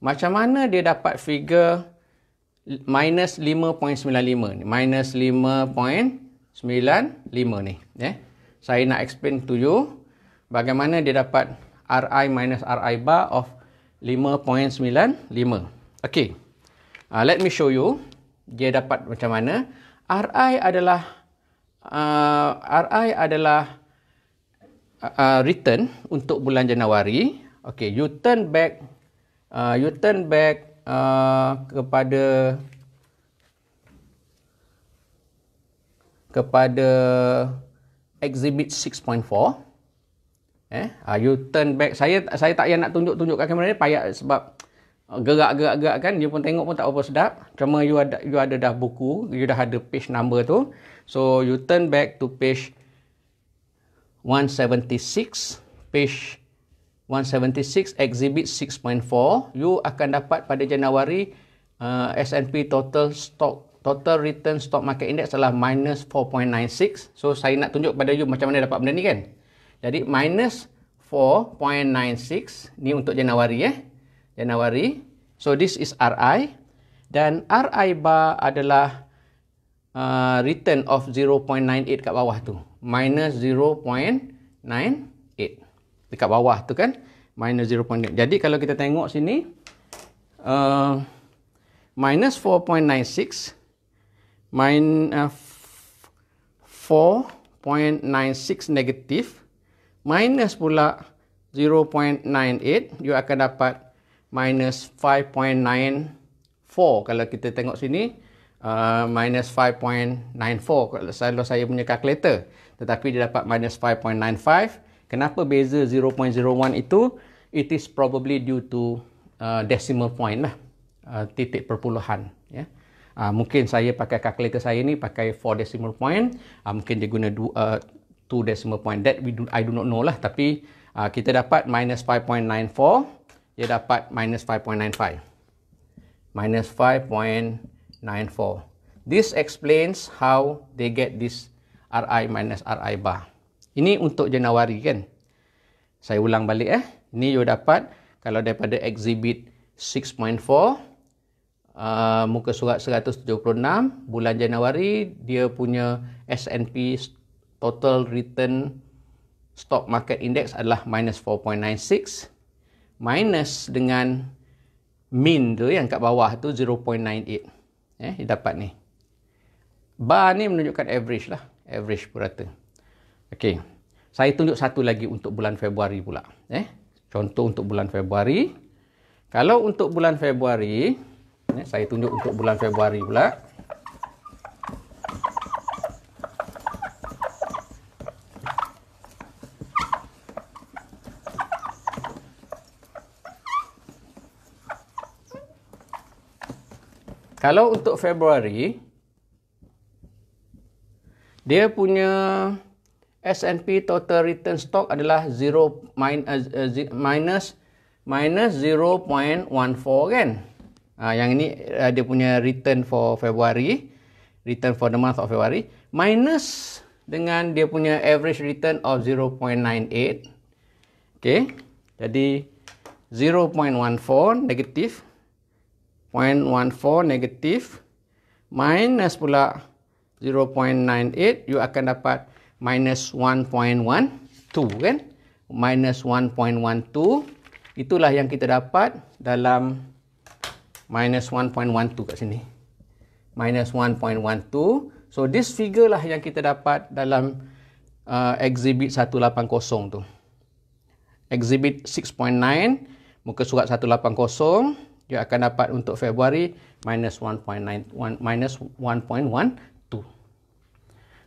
[SPEAKER 1] macam mana dia dapat figure minus 5.95 ni. Minus 5.95 ni. Saya nak explain to you bagaimana dia dapat Ri minus Ri bar of 5.95. Okey. Let me show you dia dapat macam mana. Ri adalah return untuk bulan Januari. Okey, you turn back kepada exhibit 6.4. You turn back. Saya tak payah nak tunjuk-tunjukkan kamera ni, payah sebab gerak-gerak kan, you pun tengok pun tak apa sedap. Cuma you ada dah buku, you dah ada page number tu. So you turn back to page 176, page 176 exhibit 6.4. You akan dapat pada Januari S&P total return stock market index adalah minus 4.96. So saya nak tunjuk pada you macam mana dapat benda ni kan. Jadi minus 4.96 ni untuk Januari Januari. So this is Ri. Dan Ri bar adalah return of 0.98 kat bawah tu. Minus 0.98. Dekat bawah tu kan. Minus 0.98. Jadi kalau kita tengok sini. Minus 4.96. Minus 4.96 negatif. Minus pula 0.98. You akan dapat minus 5.94 kalau kita tengok sini, minus 5.94 kalau saya punya calculator, tetapi dia dapat minus 5.95. Kenapa beza 0.01 itu? It is probably due to decimal point lah, titik perpuluhan ya. Mungkin saya pakai calculator saya ni pakai 4 decimal point, mungkin dia guna 2 decimal point, that I do not know lah, tapi kita dapat minus 5.94. Dia dapat minus 5.95. Minus 5.94. This explains how they get this Ri minus Ri bar. Ini untuk Januari kan. Saya ulang balik Ini you dapat kalau daripada exhibit 6.4 muka surat 176 bulan Januari, dia punya S&P total return stock market index adalah minus 4.96. Minus dengan min tu yang kat bawah tu 0.98. Dia dapat ni. Bar ni menunjukkan average lah. Average purata. Okey. Saya tunjuk satu lagi untuk bulan Februari pula. Contoh untuk bulan Februari. Kalau untuk bulan Februari, saya tunjuk untuk bulan Februari pula. Kalau untuk Februari, dia punya S&P total return stock adalah minus 0.14 kan. Yang ini dia punya return for February, return for the month of February, minus dengan dia punya average return of 0.98. Okay, jadi 0.14 negatif, 0.14 negatif, minus pula 0.98, you akan dapat minus 1.12 kan. Minus 1.12, itulah yang kita dapat dalam minus 1.12 kat sini. Minus 1.12. So this figure lah yang kita dapat dalam exhibit 180 tu. Exhibit 6.9, muka surat 180, dia akan dapat untuk Februari minus 1.9, minus 1.12.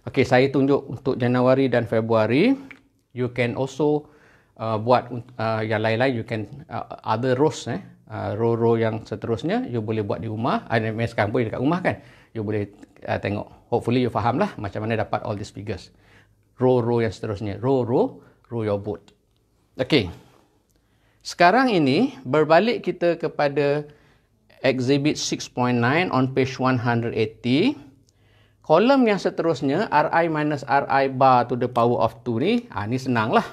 [SPEAKER 1] Okey, saya tunjuk untuk Januari dan Februari. You can also buat yang lain-lain. You can other rows, row-row yang seterusnya you boleh buat di rumah. Sekarang boleh dekat rumah kan. You boleh tengok. Hopefully you faham lah macam mana dapat all these figures. Row-row yang seterusnya. Row your boat. Okey. Sekarang ini berbalik kita kepada exhibit 6.9 on page 180. Kolom yang seterusnya Ri minus Ri bar to the power of 2 ni, ni senang lah.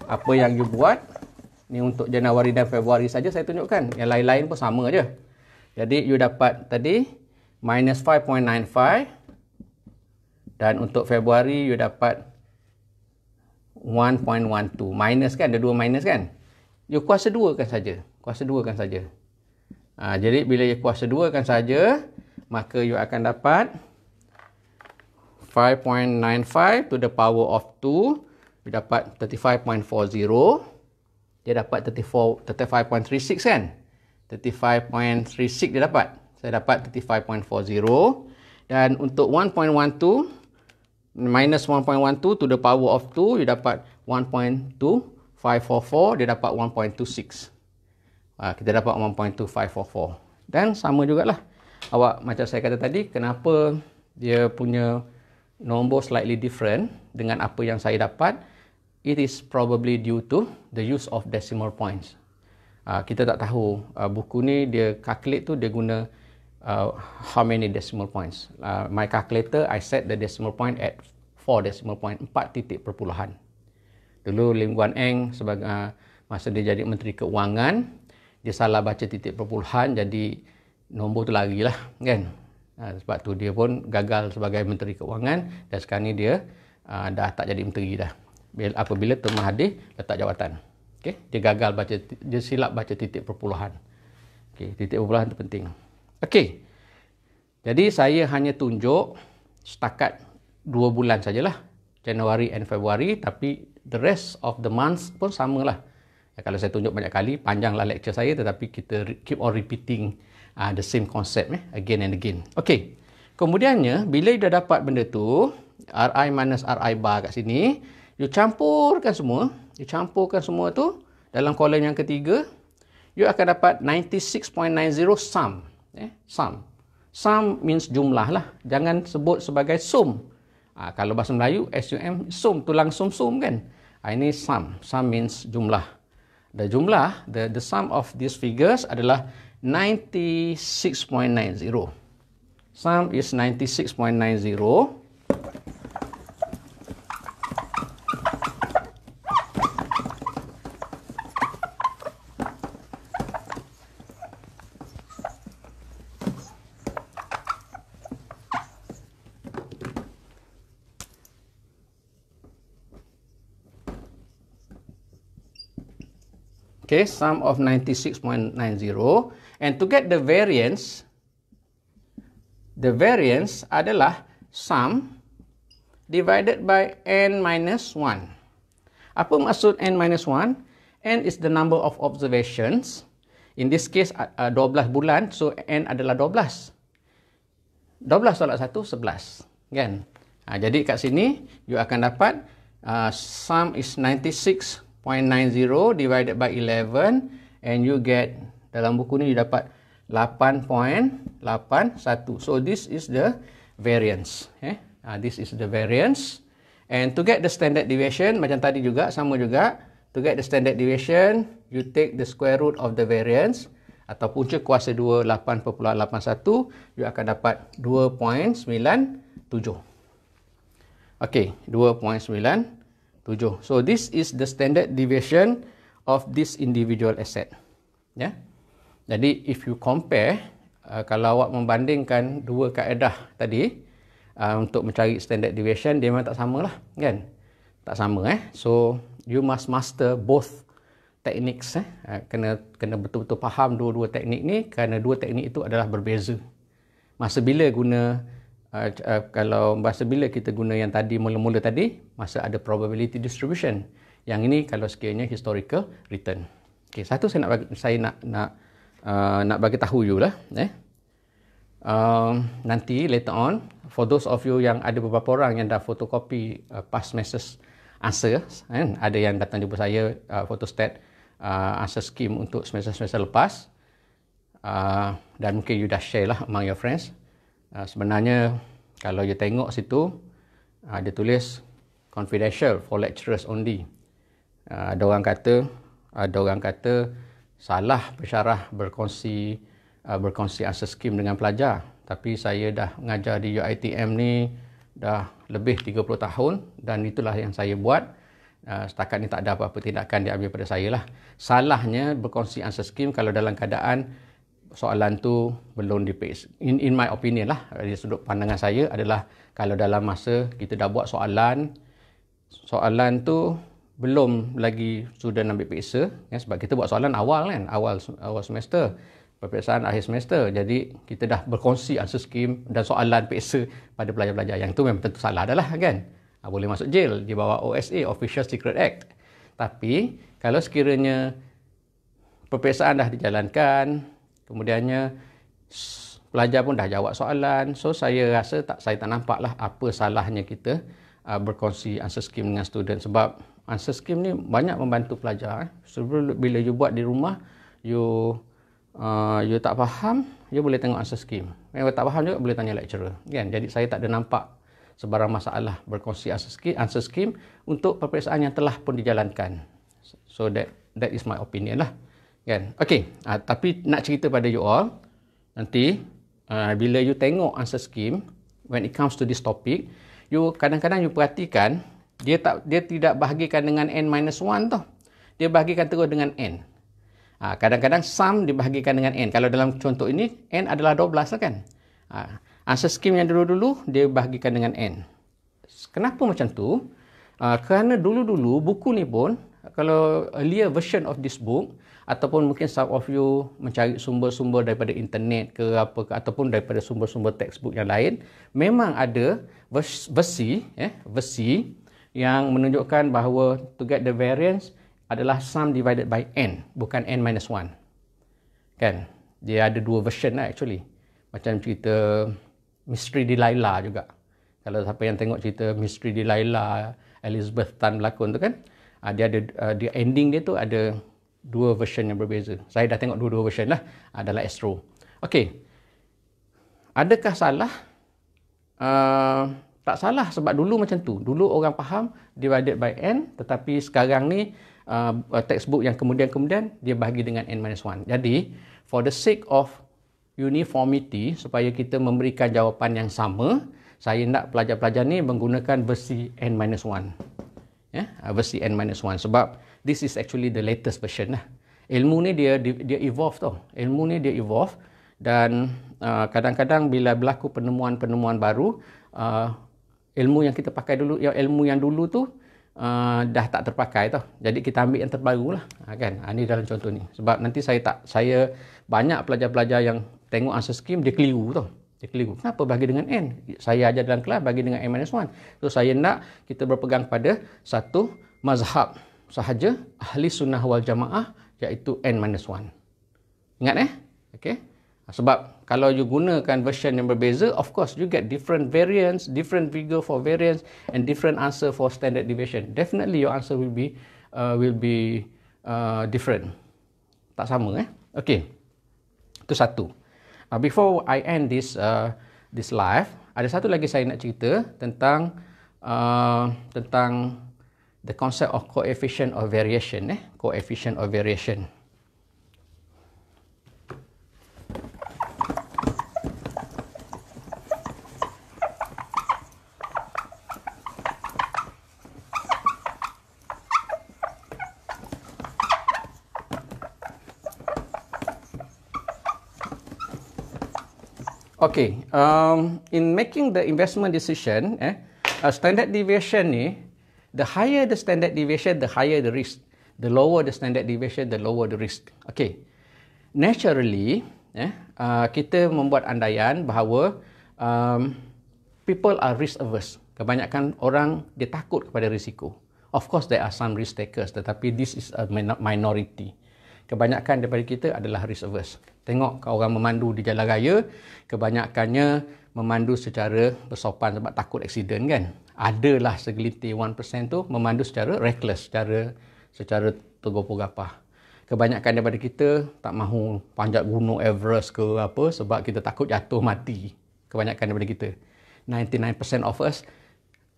[SPEAKER 1] apa yang you buat. Ni untuk Januari dan Februari saja saya tunjukkan. Yang lain-lain pun sama aja. Jadi you dapat tadi minus 5.95 dan untuk Februari you dapat 1.12. Minus kan, ada 2 minus kan. You kuasa 2 kan saja. Kuasa 2 kan saja. Jadi bila you kuasa 2 kan saja, maka you akan dapat 5.95 to the power of 2. You dapat 35.40. Dia dapat 35.36 kan? 35.36 dia dapat. Saya dapat 35.40. Dan untuk 1.12 minus 1.12 to the power of 2, you dapat 1.2544. Dia dapat 1.26. Kita dapat 1.2544. Dan sama jugalah. Awak macam saya kata tadi, kenapa dia punya nombor slightly different dengan apa yang saya dapat? It is probably due to the use of decimal points. Kita tak tahu buku ni dia calculate tu dia guna how many decimal points. My calculator, I set the decimal point at 4 decimal point, 4 titik perpuluhan. Dulu Lim Guan Eng sebagai masa dia jadi Menteri Keuangan, dia salah baca titik perpuluhan, jadi nombor tu lari lah kan. Sebab tu dia pun gagal sebagai Menteri Keuangan dan sekarang ni dia dah tak jadi menteri dah. Apabila Tun Mahathir letak jawatan. Okay? Dia gagal baca, dia silap baca titik perpuluhan. Okay? Titik perpuluhan itu penting. Okey. Jadi saya hanya tunjuk setakat 2 bulan sajalah. Januari and Februari. Tapi the rest of the months pun samalah. Kalau saya tunjuk banyak kali, panjanglah lecture saya. Tetapi kita keep on repeating the same concept again and again. Okey. Kemudiannya, bila dah dapat benda tu, Ri minus Ri bar kat sini, you campurkan semua. You campurkan semua tu dalam kolom yang ketiga. You akan dapat 96.90 sum. Sum. Sum means jumlah lah. Jangan sebut sebagai sum. Kalau bahasa Melayu, SUM, sum, tulang sum-sum kan. Ini sum. Sum means jumlah. The jumlah, the sum of these figures adalah 96.90. Sum is 96.90. Okay, sum of 96.90. And to get the variance adalah sum divided by n minus 1. Apa maksud n minus 1? N is the number of observations. In this case, 12 bulan, so n adalah 12. 12 tolak 1, 11. Kan? Jadi kat sini, you akan dapat sum is 96.90 divided by 11 and you get, dalam buku ni you dapat 8.81. So this is the variance. This is the variance. And to get the standard deviation, macam tadi juga, sama juga. To get the standard deviation, you take the square root of the variance atau punca kuasa 2, 8.81, you akan dapat 2.97. Okay, 2.97. So this is the standard deviation of this individual asset. Ya. Jadi if you compare, kalau awak membandingkan dua kaedah tadi untuk mencari standard deviation, dia memang tak samalah, kan? Tak sama So you must master both techniques. Kena betul-betul faham dua-dua teknik ni, kerana dua teknik itu adalah berbeza. Masa bila bila kita guna yang tadi mula-mula tadi, masa ada probability distribution. Yang ini kalau sekiranya historical return. Okey, satu saya nak bagi tahu you lah. Nanti later on, for those of you yang ada beberapa orang yang dah fotokopi past semesters answer, ada yang datang jumpa saya photostat answer scheme untuk semester-semester lepas, dan mungkin you dah share lah among your friends. Sebenarnya kalau you tengok situ, dia tulis confidential for lecturers only. Ada orang kata salah pensyarah berkongsi answer scheme dengan pelajar. Tapi saya dah mengajar di UiTM ni dah lebih 30 tahun dan itulah yang saya buat. Setakat ni tak ada apa-apa tindakan diambil pada saya lah. Salahnya berkongsi answer scheme kalau dalam keadaan soalan tu belum diperiksa. In my opinion lah, dari sudut pandangan saya adalah kalau dalam masa kita dah buat soalan tu belum lagi student ambil periksa, ya, sebab kita buat soalan awal kan, awal semester, peperiksaan akhir semester. Jadi kita dah berkongsi answer scheme dan soalan periksa pada pelajar-pelajar. Yang tu memang tentu salah adalah kan. Boleh masuk jail di bawah OSA, Official Secret Act. Tapi kalau sekiranya peperiksaan dah dijalankan, kemudiannya pelajar pun dah jawab soalan, so saya rasa saya tak nampaklah apa salahnya kita berkongsi answer scheme dengan student, sebab answer scheme ni banyak membantu pelajar. Sebelum bila you buat di rumah, you tak faham, you boleh tengok answer scheme. Kalau tak faham juga boleh tanya lecturer, kan? Jadi saya tak ada nampak sebarang masalah berkongsi answer scheme untuk peperiksaan yang telah pun dijalankan. So that is my opinion lah, kan? Okay, tapi nak cerita pada you all, nanti bila you tengok answer scheme, when it comes to this topic, you kadang-kadang you perhatikan dia tidak bahagikan dengan n-1 tau. Dia bahagikan terus dengan n. Kadang-kadang sum dibahagikan dengan n. Kalau dalam contoh ini n adalah 12 lah kan. Answer scheme yang dulu-dulu dia bahagikan dengan n. Kenapa macam tu? Kerana dulu-dulu buku ni pun, kalau earlier version of this book, ataupun mungkin some of you mencari sumber-sumber daripada internet ke apa ke, ataupun daripada sumber-sumber textbook yang lain, memang ada versi yang menunjukkan bahawa to get the variance adalah sum divided by n, bukan n-1. Kan? Dia ada dua version lah actually. Macam cerita Misteri Delilah juga. Kalau siapa yang tengok cerita Misteri Delilah, Elizabeth Tan berlakon tu kan, dia ada dia ending dia tu ada dua version yang berbeza. Saya dah tengok dua-dua version lah dalam Astro. Okey. Adakah salah? Tak salah, sebab dulu macam tu. Dulu orang faham divided by n, tetapi sekarang ni textbook yang kemudian dia bahagi dengan n-1. Jadi, for the sake of uniformity, supaya kita memberikan jawapan yang sama, saya nak pelajar-pelajar ni menggunakan versi n-1. Ya, versi n-1, sebab this is actually the latest version lah. Ilmu ni dia evolve tau. Ilmu ni dia evolve, dan kadang-kadang bila berlaku penemuan-penemuan baru, ilmu yang kita pakai dulu, ilmu yang dulu tu dah tak terpakai tau. Jadi kita ambil yang terbaru lah, kan? Ini dalam contoh ni. Sebab nanti saya banyak pelajar-pelajar yang tengok answer scheme, dia keliru tau. Dia keliru. Kenapa bagi dengan n? Saya ajar dalam kelas bagi dengan n-1. So saya nak kita berpegang pada satu mazhab sahaja, ahli sunnah wal jamaah, iaitu n-1. Ingat okay? Sebab kalau you gunakan version yang berbeza, of course you get different variance, different figure for variance, and different answer for standard deviation. Definitely your answer will be different. Tak sama Okay. Itu satu. Before I end this live, ada satu lagi saya nak cerita tentang the concept of coefficient of variation. Coefficient of variation. Okay, in making the investment decision, standard deviation ni, the higher the standard deviation, the higher the risk. The lower the standard deviation, the lower the risk. Okay, naturally, kita membuat andaian bahawa people are risk averse. Kebanyakan orang dia takut kepada risiko. Of course, there are some risk takers, tetapi this is a minority. Kebanyakan daripada kita adalah risk averse. Tengok orang memandu di jalan raya, kebanyakannya memandu secara bersopan sebab takut aksiden kan. Adalah segelintir 1% tu memandu secara reckless, secara tergopoh-gapah. Kebanyakan daripada kita tak mahu panjat gunung Everest ke apa sebab kita takut jatuh mati. Kebanyakan daripada kita. 99% of us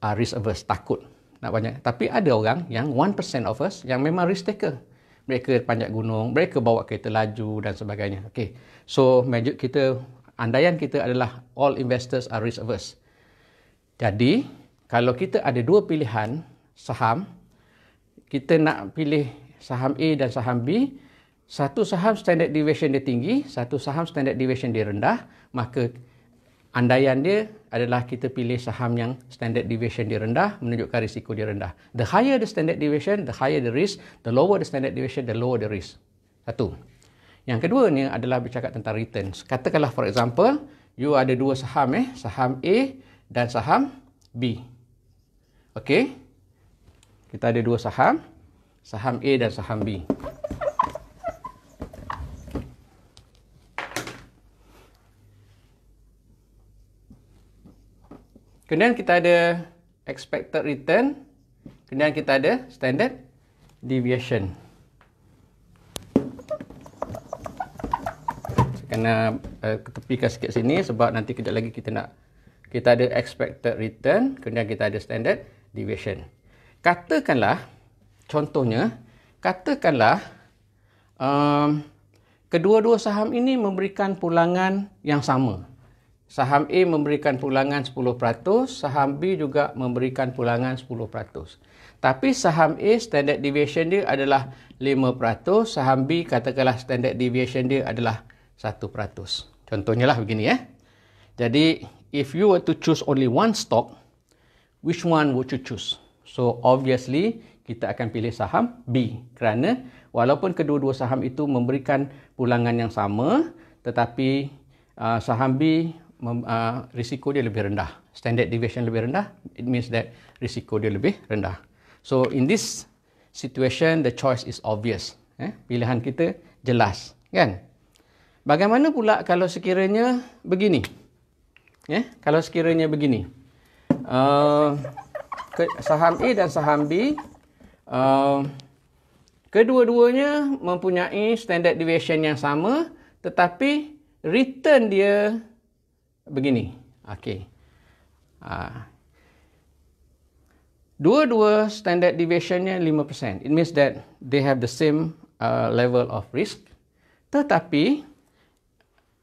[SPEAKER 1] are risk averse, takut nak banyak. Tapi ada orang yang 1% of us yang memang risk taker. Mereka panjat gunung, mereka bawa kereta laju dan sebagainya. Okay. So, andaian kita adalah all investors are risk averse. Jadi, kalau kita ada dua pilihan saham, kita nak pilih saham A dan saham B, satu saham standard deviation dia tinggi, satu saham standard deviation dia rendah, maka andaian dia adalah kita pilih saham yang standard deviation dia rendah, menunjukkan risiko dia rendah. The higher the standard deviation, the higher the risk. The lower the standard deviation, the lower the risk. Satu. Yang kedua ni adalah bercakap tentang returns. Katakanlah for example, you ada dua saham saham A dan saham B. Okey. Kita ada dua saham, saham A dan saham B. Kemudian kita ada expected return. Kemudian kita ada standard deviation. Saya kena ketepikan sikit sini sebab nanti kejap lagi kita ada expected return. Kemudian kita ada standard deviation. Katakanlah, contohnya, kedua-dua saham ini memberikan pulangan yang sama. Saham A memberikan pulangan 10%, saham B juga memberikan pulangan 10%. Tapi saham A standard deviation dia adalah 5%, saham B katakanlah standard deviation dia adalah 1%. Contohnya lah begini Jadi, if you were to choose only one stock, which one would you choose? So, obviously, kita akan pilih saham B kerana walaupun kedua-dua saham itu memberikan pulangan yang sama, tetapi saham B risiko dia lebih rendah. Standard deviation lebih rendah, it means that risiko dia lebih rendah. So, in this situation, the choice is obvious. Pilihan kita jelas. Kan? Bagaimana pula kalau sekiranya begini? Kalau sekiranya begini. Saham A dan saham B, kedua-duanya mempunyai standard deviation yang sama, tetapi return dia begini. Okey. Dua-dua standard deviationnya 5%. It means that they have the same level of risk. Tetapi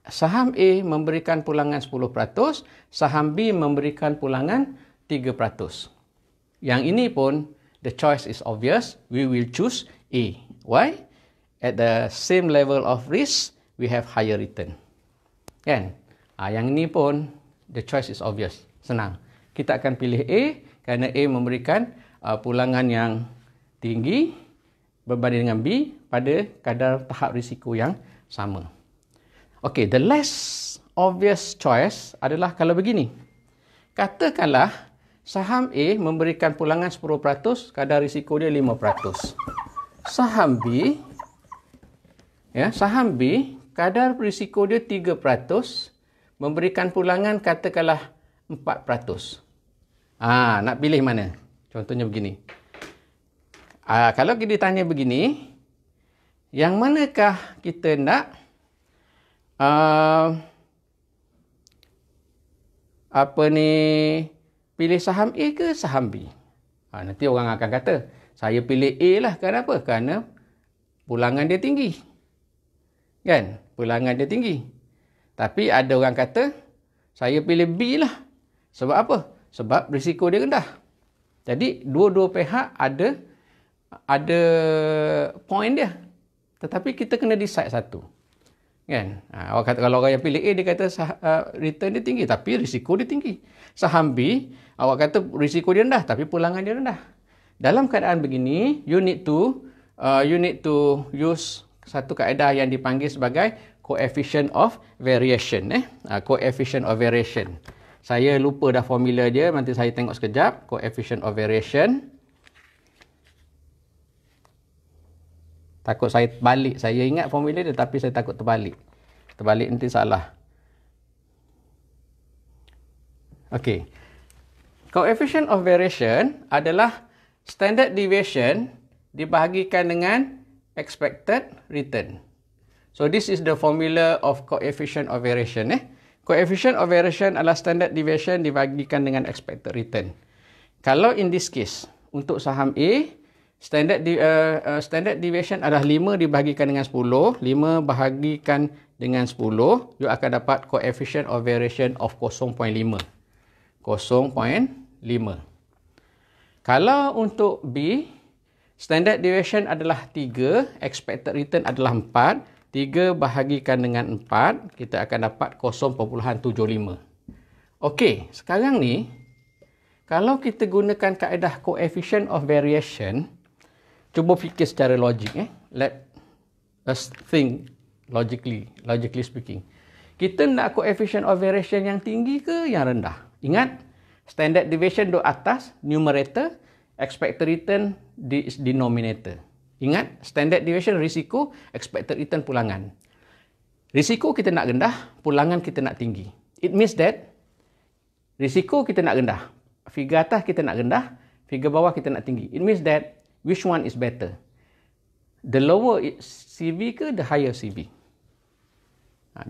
[SPEAKER 1] saham A memberikan pulangan 10%, saham B memberikan pulangan 3%. Yang ini pun the choice is obvious. We will choose A. Why? At the same level of risk, we have higher return. Kan? Yang ini pun the choice is obvious. Senang. Kita akan pilih A kerana A memberikan pulangan yang tinggi berbanding dengan B pada kadar tahap risiko yang sama. Okey, the less obvious choice adalah kalau begini. Katakanlah saham A memberikan pulangan 10%, kadar risiko dia 5%. Saham B, kadar risiko dia 3%, memberikan pulangan katakanlah 4%. Nak pilih mana? Contohnya begini. Kalau kita tanya begini, yang manakah kita nak pilih saham A ke saham B? Nanti orang akan kata, saya pilih A lah. Kenapa? Kerana pulangan dia tinggi. Kan? Pulangan dia tinggi. Tapi ada orang kata, saya pilih B lah. Sebab apa? Sebab risiko dia rendah. Jadi, dua-dua pihak ada point dia. Tetapi kita kena decide satu. Kan? Awak kata, kalau orang yang pilih A, dia kata return dia tinggi, tapi risiko dia tinggi. Saham B, awak kata risiko dia rendah, tapi pulangan dia rendah. Dalam keadaan begini, you need to use satu kaedah yang dipanggil sebagai coefficient of variation. Coefficient of variation. Saya lupa dah formula dia, nanti saya tengok sekejap. Coefficient of variation. Takut saya balik. Saya ingat formula dia, tapi saya takut terbalik. Terbalik nanti salah. Okey. Coefficient of variation adalah standard deviation dibahagikan dengan expected return. So this is the formula of coefficient of variation. Coefficient of variation adalah standard deviation dibahagikan dengan expected return. Kalau in this case, untuk saham A, standard deviation adalah 5 dibahagikan dengan 10. 5 bahagikan dengan 10, you akan dapat coefficient of variation of 0.5. 0.5. Kalau untuk B, Standard deviation adalah 3, expected return adalah 4. 3 bahagikan dengan 4, kita akan dapat 0.75. Okey, sekarang ni, kalau kita gunakan kaedah coefficient of variation, cuba fikir secara logik. Let us think logically speaking. Kita nak coefficient of variation yang tinggi ke yang rendah? Ingat, standard deviation duduk atas, numerator, expected return di denominator. Ingat, standard deviation risiko, expected return pulangan. Risiko kita nak rendah, pulangan kita nak tinggi. It means that risiko kita nak rendah, figure atas kita nak rendah, figure bawah kita nak tinggi. It means that which one is better? The lower CV ke the higher CV?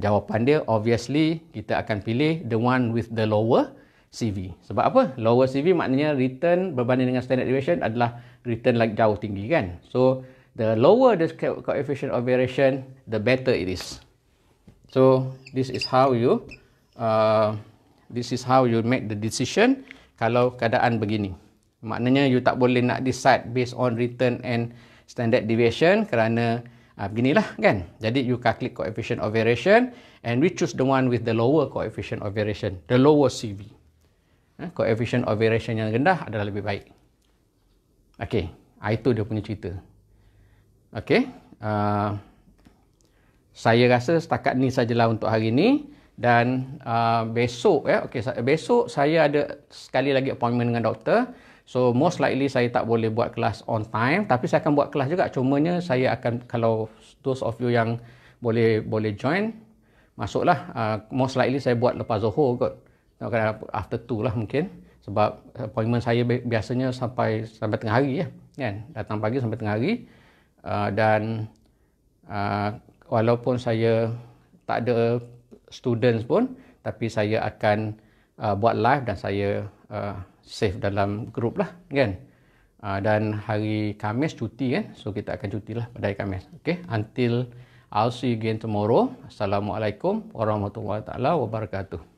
[SPEAKER 1] Jawapan dia obviously kita akan pilih the one with the lower CV. Sebab apa? Lower CV maknanya return berbanding dengan standard deviation adalah return lagi jauh tinggi kan. So the lower the coefficient of variation, the better it is. So this is how you make the decision kalau keadaan begini. Maknanya you tak boleh nak decide based on return and standard deviation kerana beginilah kan. Jadi you calculate coefficient of variation and we choose the one with the lower coefficient of variation, the lower CV. Coefficient of variation yang rendah adalah lebih baik. Okey, itu dia punya cerita. Okey, saya rasa setakat ni sajalah untuk hari ini. Dan besok besok saya ada sekali lagi appointment dengan doktor. So most likely saya tak boleh buat kelas on time, tapi saya akan buat kelas juga. Cumanya saya akan, kalau those of you yang boleh join, masuklah. Most likely saya buat lepas Zohor kot, after 2 lah mungkin, sebab appointment saya biasanya sampai tengah hari ya, kan, datang pagi sampai tengah hari. Dan walaupun saya tak ada students pun, tapi saya akan buat live dan saya save dalam group lah kan. Dan hari Khamis cuti kan, so kita akan cuti lah pada hari Khamis. Okay, until I'll see you again tomorrow. Assalamualaikum warahmatullahi wabarakatuh.